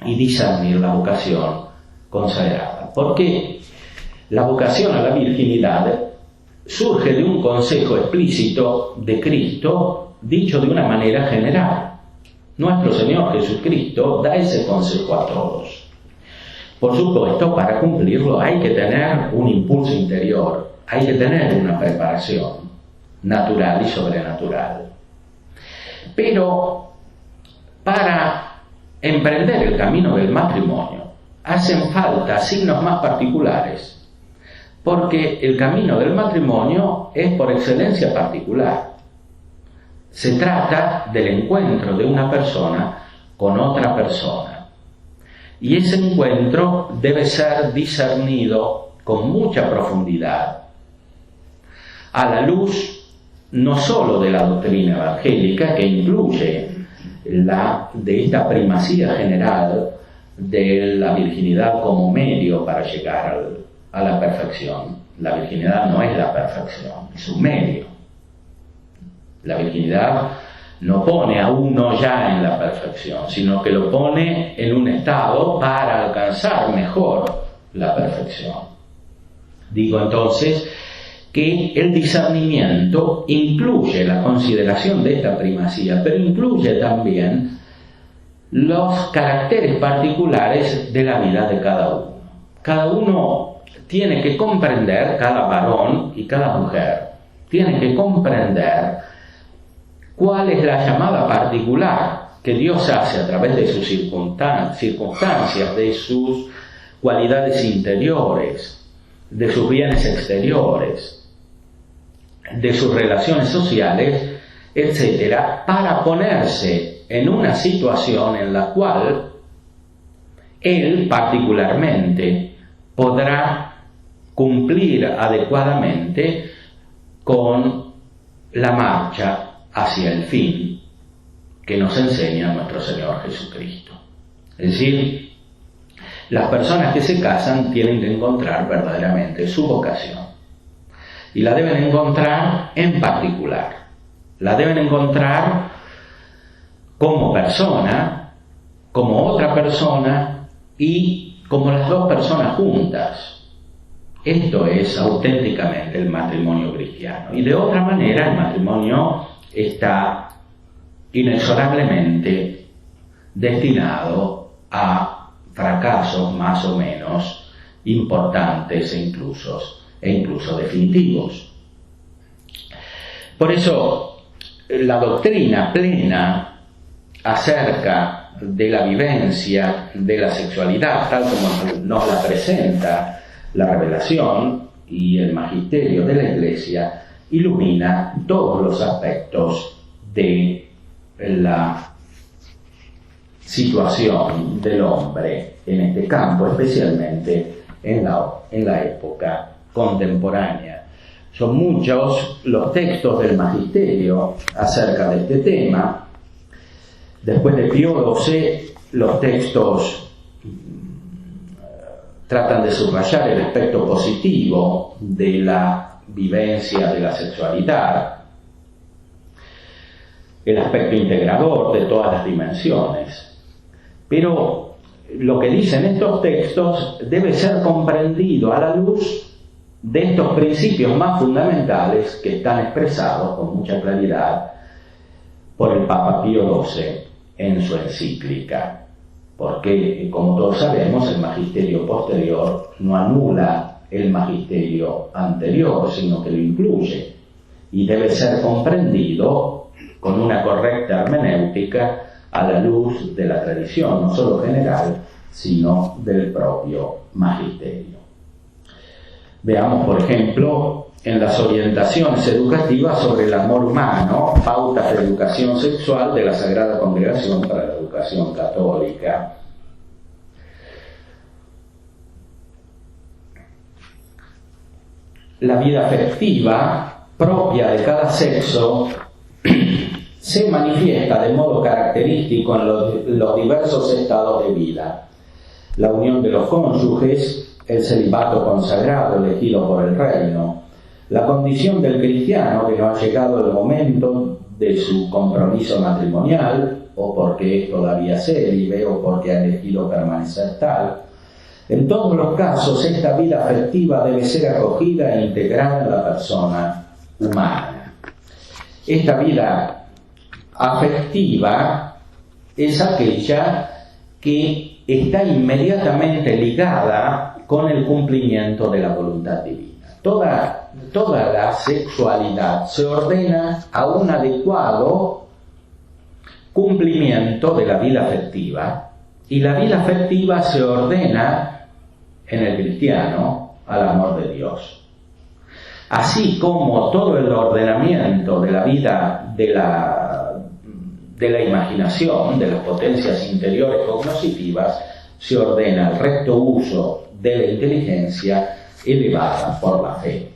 y discernir la vocación consagrada. Porque la vocación a la virginidad surge de un consejo explícito de Cristo, dicho de una manera general. Nuestro Señor Jesucristo da ese consejo a todos. Por supuesto, para cumplirlo hay que tener un impulso interior, hay que tener una preparación natural y sobrenatural. Pero para emprender el camino del matrimonio hacen falta signos más particulares, porque el camino del matrimonio es por excelencia particular. Se trata del encuentro de una persona con otra persona. Y ese encuentro debe ser discernido con mucha profundidad, a la luz no sólo de la doctrina evangélica, que incluye de esta primacía general de la virginidad como medio para llegar a la perfección. La virginidad no es la perfección, es un medio. La virginidad no pone a uno ya en la perfección, sino que lo pone en un estado para alcanzar mejor la perfección. Digo entonces que el discernimiento incluye la consideración de esta primacía, pero incluye también los caracteres particulares de la vida de cada uno. Cada uno tiene que comprender, cada varón y cada mujer, tiene que comprender cuál es la llamada particular que Dios hace a través de sus circunstancias, de sus cualidades interiores, de sus bienes exteriores, de sus relaciones sociales, etc., para ponerse en una situación en la cual él particularmente podrá cumplir adecuadamente con la marcha hacia el fin que nos enseña nuestro Señor Jesucristo. Es decir, las personas que se casan tienen que encontrar verdaderamente su vocación. Y la deben encontrar en particular. La deben encontrar como persona, como otra persona y como las dos personas juntas. Esto es auténticamente el matrimonio cristiano. Y de otra manera el matrimonio está inexorablemente destinado a fracasos más o menos importantes e incluso definitivos. Por eso, la doctrina plena acerca de la vivencia de la sexualidad, tal como nos la presenta la revelación y el magisterio de la Iglesia, ilumina todos los aspectos de la situación del hombre en este campo, especialmente en la época contemporánea. Son muchos los textos del magisterio acerca de este tema. Después de Pío XII, los textos tratan de subrayar el aspecto positivo de la vivencia de la sexualidad, el aspecto integrador de todas las dimensiones. Pero lo que dicen estos textos debe ser comprendido a la luz de estos principios más fundamentales que están expresados con mucha claridad por el Papa Pío XII en su encíclica. Porque, como todos sabemos, el magisterio posterior no anula el magisterio anterior, sino que lo incluye, y debe ser comprendido con una correcta hermenéutica a la luz de la tradición, no solo general, sino del propio magisterio. Veamos, por ejemplo, en las orientaciones educativas sobre el amor humano, pautas de educación sexual de la Sagrada Congregación para la Educación Católica. La vida afectiva propia de cada sexo se manifiesta de modo característico en los diversos estados de vida. La unión de los cónyuges, el celibato consagrado elegido por el reino, la condición del cristiano que no ha llegado el momento de su compromiso matrimonial, o porque es todavía célibe, o porque ha elegido permanecer tal. En todos los casos, esta vida afectiva debe ser acogida e integrada en la persona humana. Esta vida afectiva es aquella que está inmediatamente ligada con el cumplimiento de la voluntad divina. Toda la sexualidad se ordena a un adecuado cumplimiento de la vida afectiva, y la vida afectiva se ordena en el cristiano al amor de Dios. Así como todo el ordenamiento de la vida de la imaginación, de las potencias interiores cognoscitivas, se ordena al recto uso de la inteligencia elevada por la fe.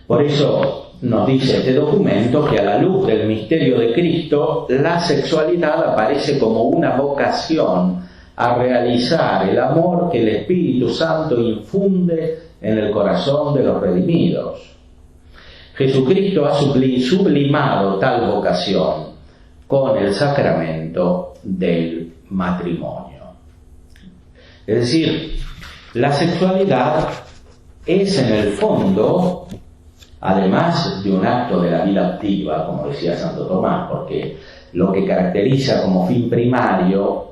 Por eso nos dice este documento que a la luz del misterio de Cristo, la sexualidad aparece como una vocación a realizar el amor que el Espíritu Santo infunde en el corazón de los redimidos. Jesucristo ha sublimado tal vocación con el sacramento del matrimonio. Es decir, la sexualidad es en el fondo, además de un acto de la vida activa, como decía Santo Tomás, porque lo que caracteriza como fin primario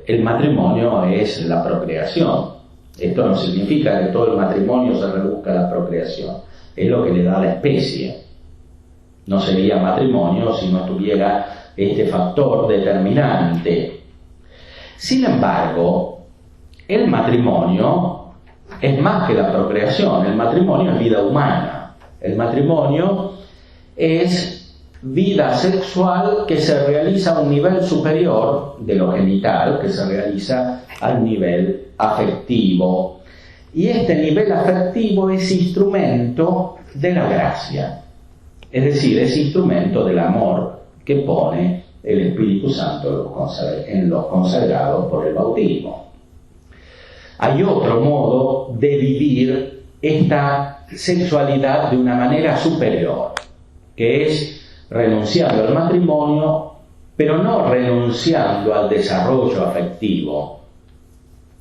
el matrimonio es la procreación. Esto no significa que todo el matrimonio se reduzca a la procreación, es lo que le da la especie. No sería matrimonio si no tuviera este factor determinante. Sin embargo, el matrimonio es más que la procreación. El matrimonio es vida humana. El matrimonio es vida sexual que se realiza a un nivel superior de lo genital, que se realiza al nivel afectivo. Y este nivel afectivo es instrumento de la gracia, es decir, es instrumento del amor que pone el Espíritu Santo en los consagrados por el bautismo. Hay otro modo de vivir esta sexualidad de una manera superior, que es renunciando al matrimonio, pero no renunciando al desarrollo afectivo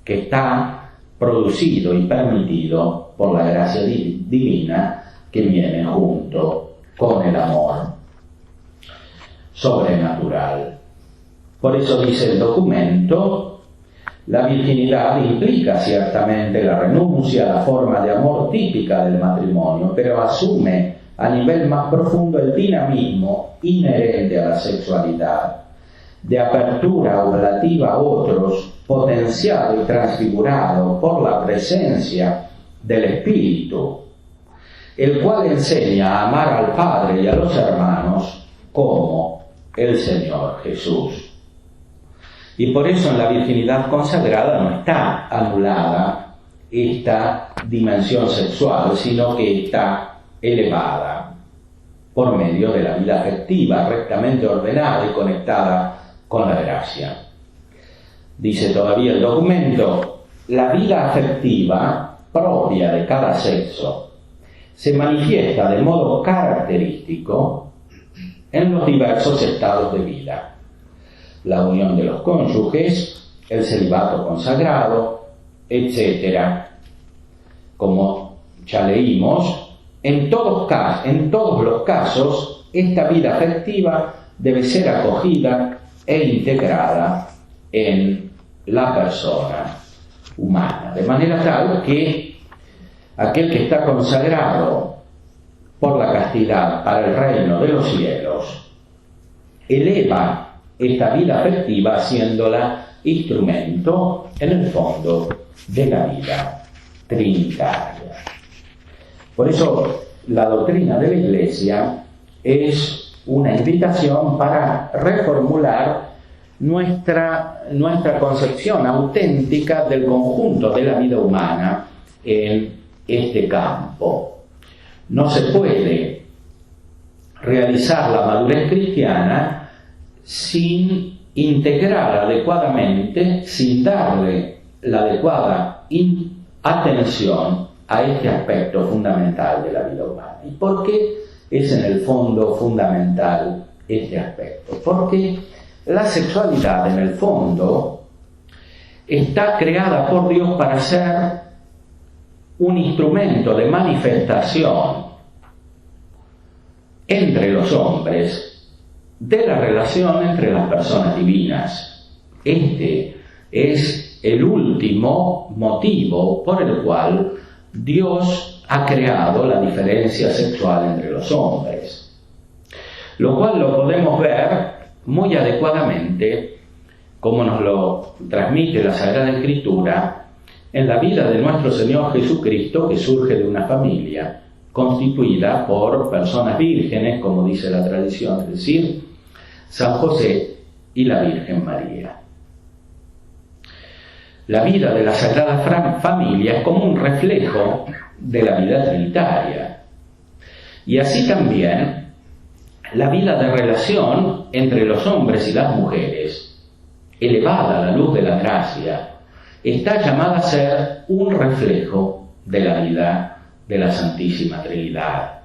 que está producido y permitido por la gracia divina que viene junto con el amor sobrenatural. Por eso dice el documento, la virginidad implica ciertamente la renuncia a la forma de amor típica del matrimonio, pero asume a nivel más profundo el dinamismo inherente a la sexualidad, de apertura oblativa a otros, potenciado y transfigurado por la presencia del Espíritu, el cual enseña a amar al Padre y a los hermanos como el Señor Jesús. Y por eso en la virginidad consagrada no está anulada esta dimensión sexual, sino que está elevada por medio de la vida afectiva, rectamente ordenada y conectada con la gracia. Dice todavía el documento: la vida afectiva propia de cada sexo se manifiesta de modo característico en los diversos estados de vida: la unión de los cónyuges, el celibato consagrado, etc. Como ya leímos, en todos los casos, esta vida afectiva debe ser acogida e integrada en la persona humana, de manera tal que aquel que está consagrado por la castidad para el reino de los cielos eleva esta vida afectiva haciéndola instrumento, en el fondo, de la vida trinitaria. Por eso la doctrina de la Iglesia es una invitación para reformular nuestra concepción auténtica del conjunto de la vida humana en este campo. No se puede realizar la madurez cristiana sin integrar adecuadamente, sin darle la adecuada atención a este aspecto fundamental de la vida humana. ¿Y por qué es en el fondo fundamental este aspecto? Porque la sexualidad en el fondo está creada por Dios para ser un instrumento de manifestación entre los hombres de la relación entre las personas divinas. Este es el último motivo por el cual Dios ha creado la diferencia sexual entre los hombres, lo cual lo podemos ver muy adecuadamente, como nos lo transmite la Sagrada Escritura, en la vida de nuestro Señor Jesucristo, que surge de una familia constituida por personas vírgenes, como dice la tradición, es decir, San José y la Virgen María. La vida de la Sagrada Familia es como un reflejo de la vida trinitaria. Y así también la vida de relación entre los hombres y las mujeres, elevada a la luz de la gracia, está llamada a ser un reflejo de la vida de la Santísima Trinidad.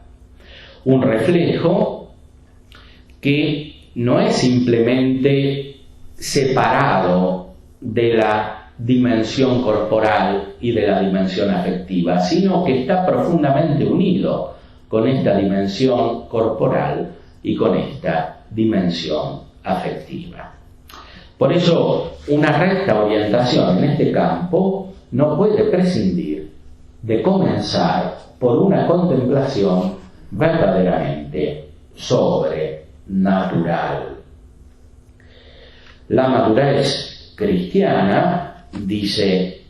Un reflejo que no es simplemente separado de la dimensión corporal y de la dimensión afectiva, sino que está profundamente unido con esta dimensión corporal y con esta dimensión afectiva. Por eso, una recta orientación en este campo no puede prescindir de comenzar por una contemplación verdaderamente sobrenatural. La madurez cristiana, dice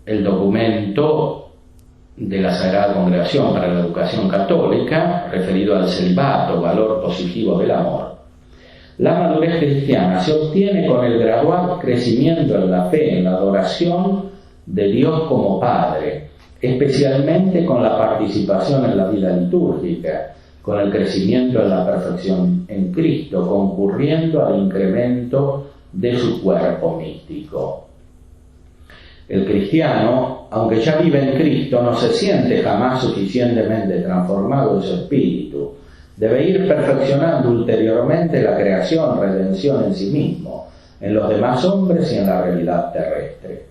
el documento de la Sagrada Congregación para la Educación Católica, referido al celibato, valor positivo del amor. La madurez cristiana se obtiene con el gradual crecimiento en la fe, en la adoración de Dios como Padre, especialmente con la participación en la vida litúrgica, con el crecimiento en la perfección en Cristo, concurriendo al incremento de su cuerpo místico. El cristiano, aunque ya vive en Cristo, no se siente jamás suficientemente transformado en su espíritu. Debe ir perfeccionando ulteriormente la creación, redención en sí mismo, en los demás hombres y en la realidad terrestre.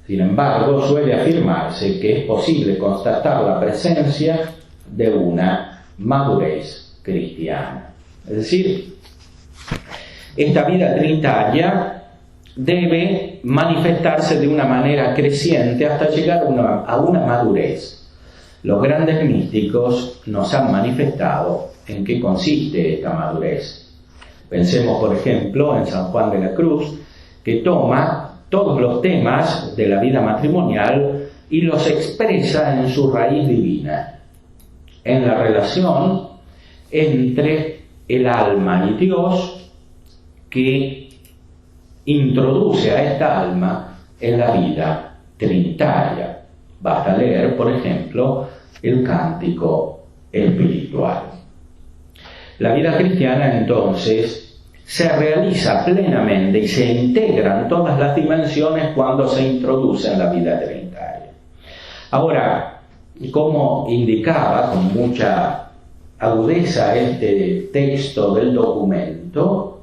Sin embargo, suele afirmarse que es posible constatar la presencia de una madurez cristiana. Es decir, esta vida trinitaria debe manifestarse de una manera creciente hasta llegar a una madurez. Los grandes místicos nos han manifestado en qué consiste esta madurez. Pensemos, por ejemplo, en San Juan de la Cruz, que toma todos los temas de la vida matrimonial y los expresa en su raíz divina, en la relación entre el alma y Dios, que introduce a esta alma en la vida trinitaria. Basta leer, por ejemplo, el cántico espiritual. La vida cristiana, entonces, se realiza plenamente y se integran todas las dimensiones cuando se introduce en la vida trinitaria. Ahora, como indicaba con mucha agudeza este texto del documento,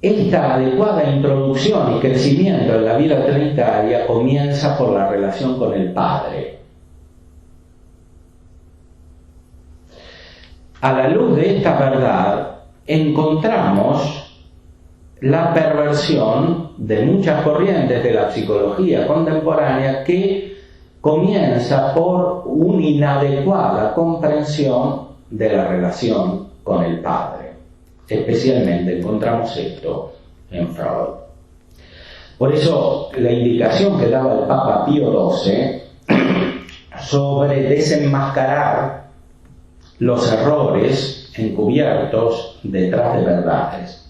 esta adecuada introducción y crecimiento en la vida trinitaria comienza por la relación con el Padre. A la luz de esta verdad encontramos la perversión de muchas corrientes de la psicología contemporánea que comienza por una inadecuada comprensión de la relación con el Padre. Especialmente encontramos esto en Freud. Por eso la indicación que daba el Papa Pío XII sobre desenmascarar los errores encubiertos detrás de verdades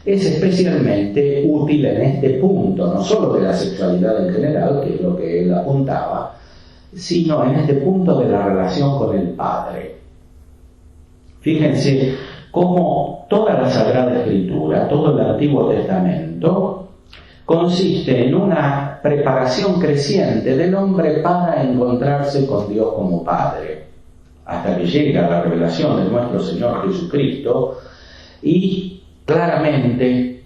es especialmente útil en este punto, no solo de la sexualidad en general, que es lo que él apuntaba, sino en este punto de la relación con el Padre. Fíjense cómo toda la Sagrada Escritura, todo el Antiguo Testamento, consiste en una preparación creciente del hombre para encontrarse con Dios como Padre, hasta que llega la revelación de nuestro Señor Jesucristo y claramente,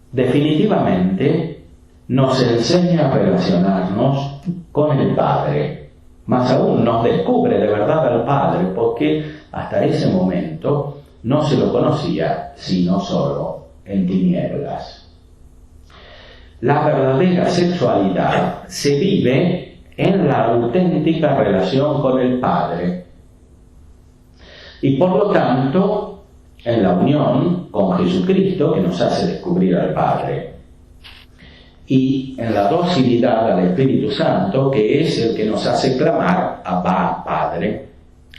definitivamente, nos enseña a relacionarnos con el Padre. Más aún, nos descubre de verdad al Padre, porque hasta ese momento no se lo conocía, sino solo en tinieblas. La verdadera sexualidad se vive en la auténtica relación con el Padre. Y por lo tanto, en la unión con Jesucristo, que nos hace descubrir al Padre, y en la docilidad al Espíritu Santo, que es el que nos hace clamar Abba, Padre,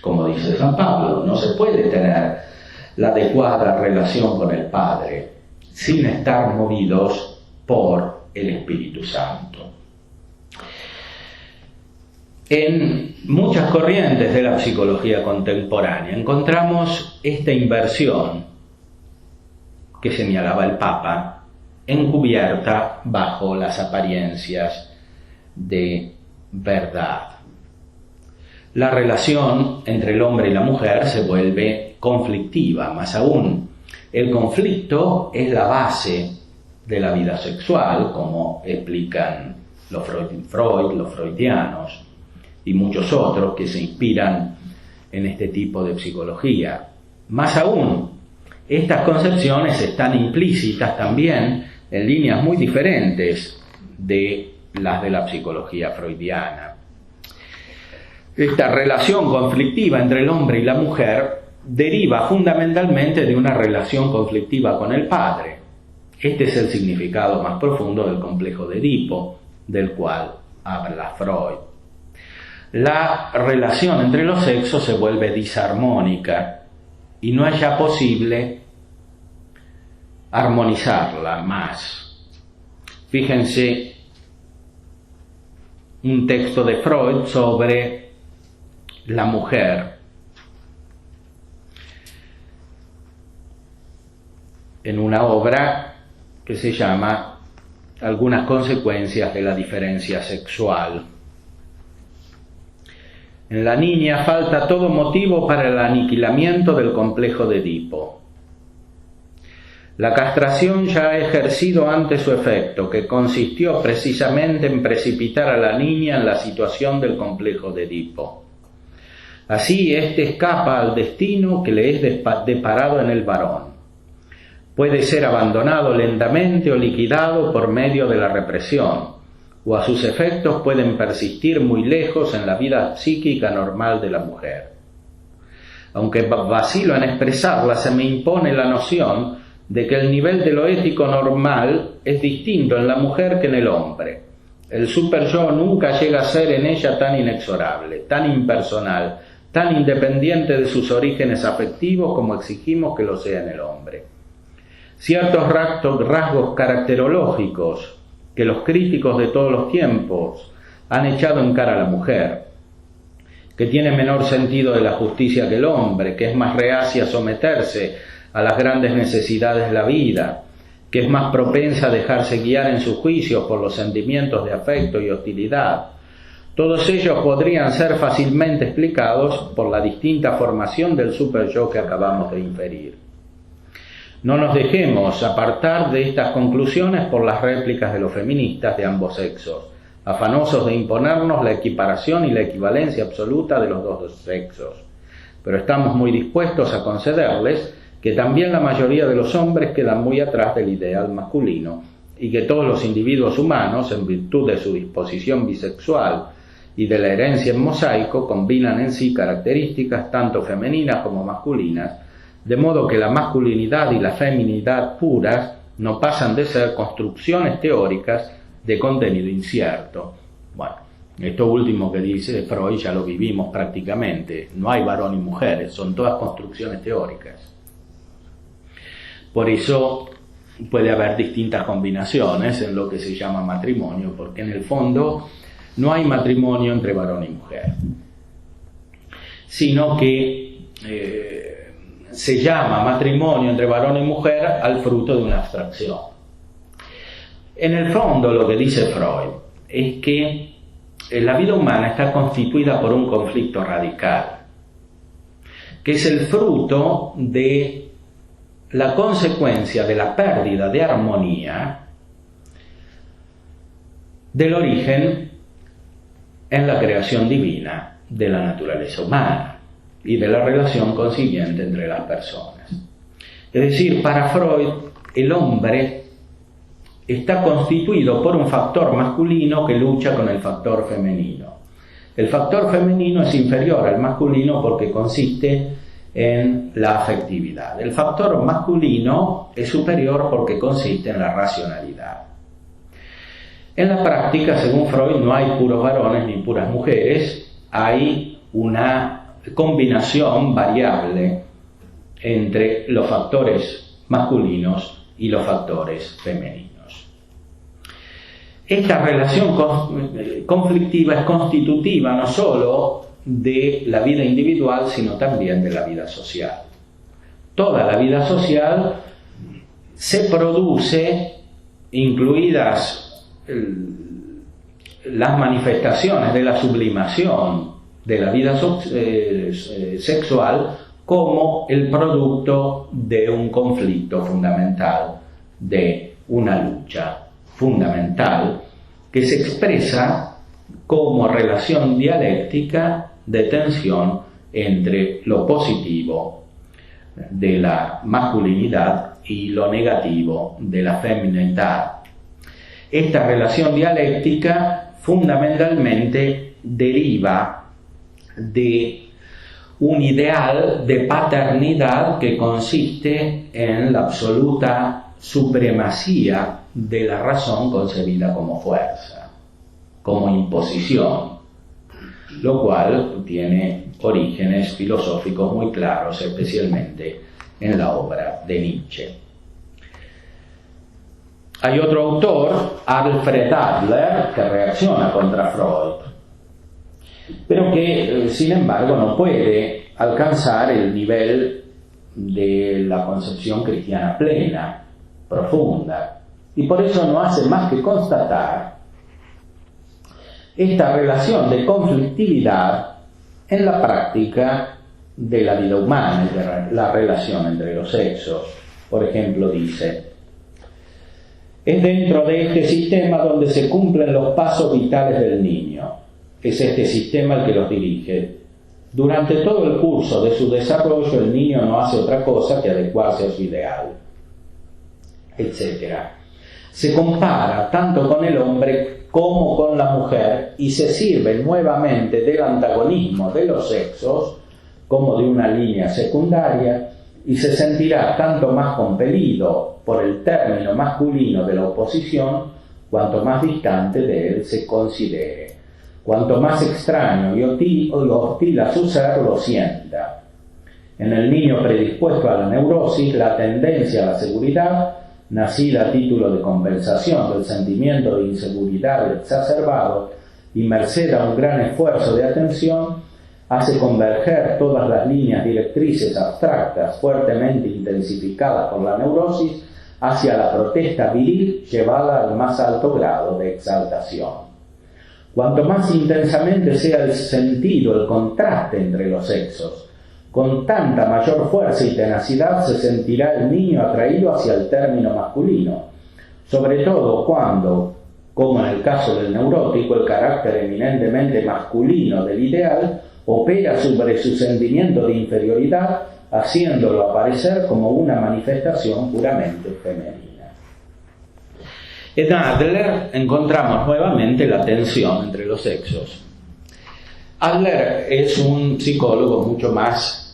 como dice San Pablo. No se puede tener la adecuada relación con el Padre sin estar movidos por el Espíritu Santo. En muchas corrientes de la psicología contemporánea encontramos esta inversión que señalaba el Papa, encubierta bajo las apariencias de verdad. La relación entre el hombre y la mujer se vuelve conflictiva, más aún, el conflicto es la base de la vida sexual, como explican los freudianos, y muchos otros que se inspiran en este tipo de psicología. Más aún, estas concepciones están implícitas también en líneas muy diferentes de las de la psicología freudiana. Esta relación conflictiva entre el hombre y la mujer deriva fundamentalmente de una relación conflictiva con el Padre. Este es el significado más profundo del complejo de Edipo, del cual habla Freud. La relación entre los sexos se vuelve disarmónica y no es ya posible armonizarla más. Fíjense un texto de Freud sobre la mujer. En una obra que se llama Algunas consecuencias de la diferencia sexual. En la niña falta todo motivo para el aniquilamiento del complejo de Edipo. La castración ya ha ejercido antes su efecto, que consistió precisamente en precipitar a la niña en la situación del complejo de Edipo. Así, éste escapa al destino que le es deparado en el varón. Puede ser abandonado lentamente o liquidado por medio de la represión, o a sus efectos pueden persistir muy lejos en la vida psíquica normal de la mujer. Aunque vacilo en expresarla, se me impone la noción de que el nivel de lo ético normal es distinto en la mujer que en el hombre. El superyo nunca llega a ser en ella tan inexorable, tan impersonal, tan independiente de sus orígenes afectivos como exigimos que lo sea en el hombre. Ciertos rasgos caracterológicos que los críticos de todos los tiempos han echado en cara a la mujer, que tiene menor sentido de la justicia que el hombre, que es más reacia a someterse a las grandes necesidades de la vida, que es más propensa a dejarse guiar en sus juicios por los sentimientos de afecto y hostilidad. Todos ellos podrían ser fácilmente explicados por la distinta formación del superyo que acabamos de inferir. No nos dejemos apartar de estas conclusiones por las réplicas de los feministas de ambos sexos, afanosos de imponernos la equiparación y la equivalencia absoluta de los dos sexos. Pero estamos muy dispuestos a concederles que también la mayoría de los hombres quedan muy atrás del ideal masculino y que todos los individuos humanos, en virtud de su disposición bisexual y de la herencia en mosaico, combinan en sí características tanto femeninas como masculinas, de modo que la masculinidad y la feminidad puras no pasan de ser construcciones teóricas de contenido incierto. Bueno, esto último que dice Freud ya lo vivimos prácticamente. No hay varón y mujeres, son todas construcciones teóricas. Por eso puede haber distintas combinaciones en lo que se llama matrimonio, porque en el fondo no hay matrimonio entre varón y mujer, sino que se llama matrimonio entre varón y mujer al fruto de una abstracción. En el fondo lo que dice Freud es que la vida humana está constituida por un conflicto radical, que es el fruto de la consecuencia de la pérdida de armonía del origen en la creación divina de la naturaleza humana y de la relación consiguiente entre las personas. Es decir, para Freud, el hombre está constituido por un factor masculino que lucha con el factor femenino. El factor femenino es inferior al masculino porque consiste en la afectividad. El factor masculino es superior porque consiste en la racionalidad. En la práctica, según Freud, no hay puros varones ni puras mujeres, hay una combinación variable entre los factores masculinos y los factores femeninos. Esta relación conflictiva es constitutiva no solo de la vida individual, sino también de la vida social. Toda la vida social se produce, incluidas las manifestaciones de la sublimación de la vida sexual, como el producto de un conflicto fundamental, de una lucha fundamental que se expresa como relación dialéctica de tensión entre lo positivo de la masculinidad y lo negativo de la feminidad. Esta relación dialéctica fundamentalmente deriva de un ideal de paternidad que consiste en la absoluta supremacía de la razón concebida como fuerza, como imposición, lo cual tiene orígenes filosóficos muy claros, especialmente en la obra de Nietzsche. Hay otro autor, Alfred Adler, que reacciona contra Freud, pero que, sin embargo, no puede alcanzar el nivel de la concepción cristiana plena, profunda, y por eso no hace más que constatar esta relación de conflictividad en la práctica de la vida humana, de la relación entre los sexos. Por ejemplo, dice: es dentro de este sistema donde se cumplen los pasos vitales del niño. Es este sistema el que los dirige. Durante todo el curso de su desarrollo, el niño no hace otra cosa que adecuarse a su ideal, etc. Se compara tanto con el hombre como con la mujer y se sirve nuevamente del antagonismo de los sexos como de una línea secundaria, y se sentirá tanto más compelido por el término masculino de la oposición cuanto más distante de él se considere, cuanto más extraño y hostil a su ser lo sienta. En el niño predispuesto a la neurosis, la tendencia a la seguridad nacida a título de compensación del sentimiento de inseguridad exacerbado y merced a un gran esfuerzo de atención, hace converger todas las líneas directrices abstractas fuertemente intensificadas por la neurosis hacia la protesta viril llevada al más alto grado de exaltación. Cuanto más intensamente sea el sentido, el contraste entre los sexos, con tanta mayor fuerza y tenacidad se sentirá el niño atraído hacia el término masculino, sobre todo cuando, como en el caso del neurótico, el carácter eminentemente masculino del ideal opera sobre su sentimiento de inferioridad, haciéndolo aparecer como una manifestación puramente femenina. En Adler encontramos nuevamente la tensión entre los sexos. Adler es un psicólogo mucho más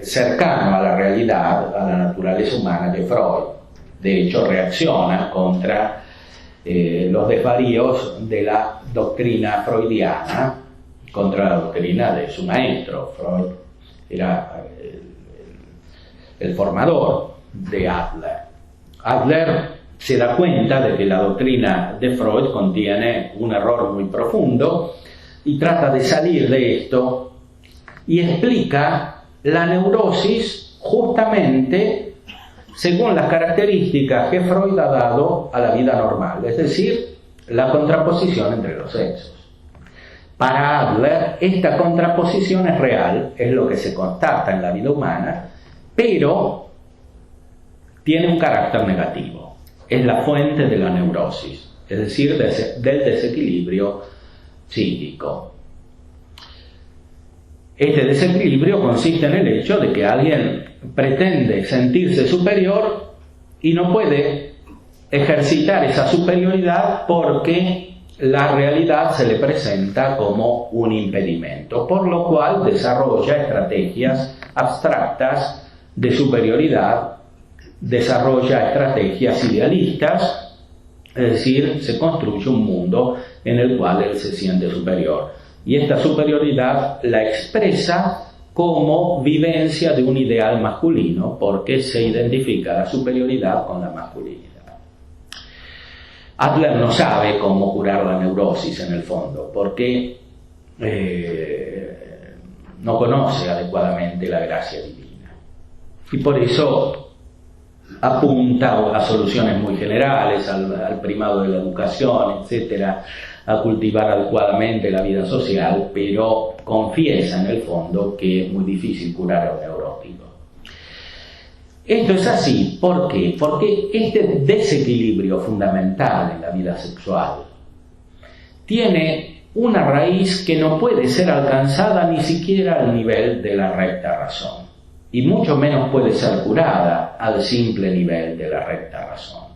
cercano a la realidad, a la naturaleza humana que Freud. De hecho, reacciona contra los desvaríos de la doctrina freudiana, contra la doctrina de su maestro. Freud era el formador de Adler. Adler se da cuenta de que la doctrina de Freud contiene un error muy profundo y trata de salir de esto y explica la neurosis justamente según las características que Freud ha dado a la vida normal, es decir, la contraposición entre los sexos. Para Adler, esta contraposición es real, es lo que se constata en la vida humana, pero tiene un carácter negativo. Es la fuente de la neurosis, es decir, del desequilibrio psíquico. Este desequilibrio consiste en el hecho de que alguien pretende sentirse superior y no puede ejercitar esa superioridad porque la realidad se le presenta como un impedimento, por lo cual desarrolla estrategias abstractas de superioridad, desarrolla estrategias idealistas, es decir, se construye un mundo en el cual él se siente superior. Y esta superioridad la expresa como vivencia de un ideal masculino, porque se identifica la superioridad con la masculinidad. Adler no sabe cómo curar la neurosis en el fondo, porque no conoce adecuadamente la gracia divina. Y por eso apunta a soluciones muy generales, al primado de la educación, etcétera, a cultivar adecuadamente la vida social, pero confiesa en el fondo que es muy difícil curar a un neurótico. Esto es así, ¿por qué? Porque este desequilibrio fundamental en la vida sexual tiene una raíz que no puede ser alcanzada ni siquiera al nivel de la recta razón, y mucho menos puede ser curada al simple nivel de la recta razón.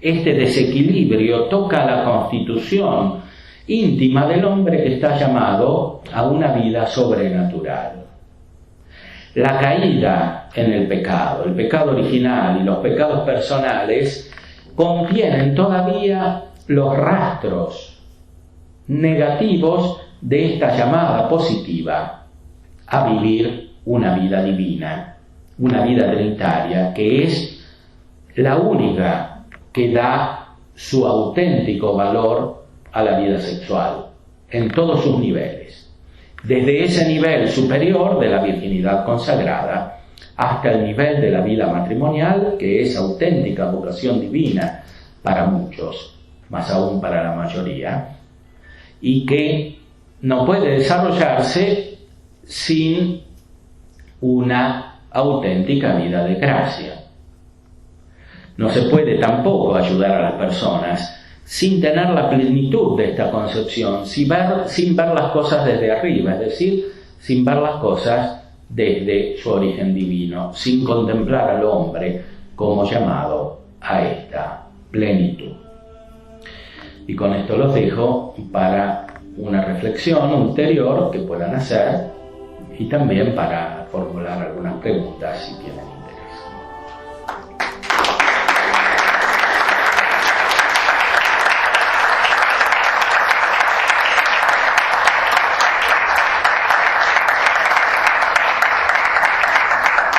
Este desequilibrio toca la constitución íntima del hombre que está llamado a una vida sobrenatural. La caída en el pecado original y los pecados personales contienen todavía los rastros negativos de esta llamada positiva a vivir una vida divina, una vida trinitaria, que es la única que da su auténtico valor a la vida sexual, en todos sus niveles, desde ese nivel superior de la virginidad consagrada hasta el nivel de la vida matrimonial, que es auténtica vocación divina para muchos, más aún para la mayoría, y que no puede desarrollarse sin una auténtica vida de gracia. No se puede tampoco ayudar a las personas sin tener la plenitud de esta concepción, sin ver las cosas desde arriba, es decir, sin ver las cosas desde su origen divino, sin contemplar al hombre como llamado a esta plenitud. Y con esto los dejo para una reflexión ulterior que puedan hacer y también para formular algunas preguntas si tienen.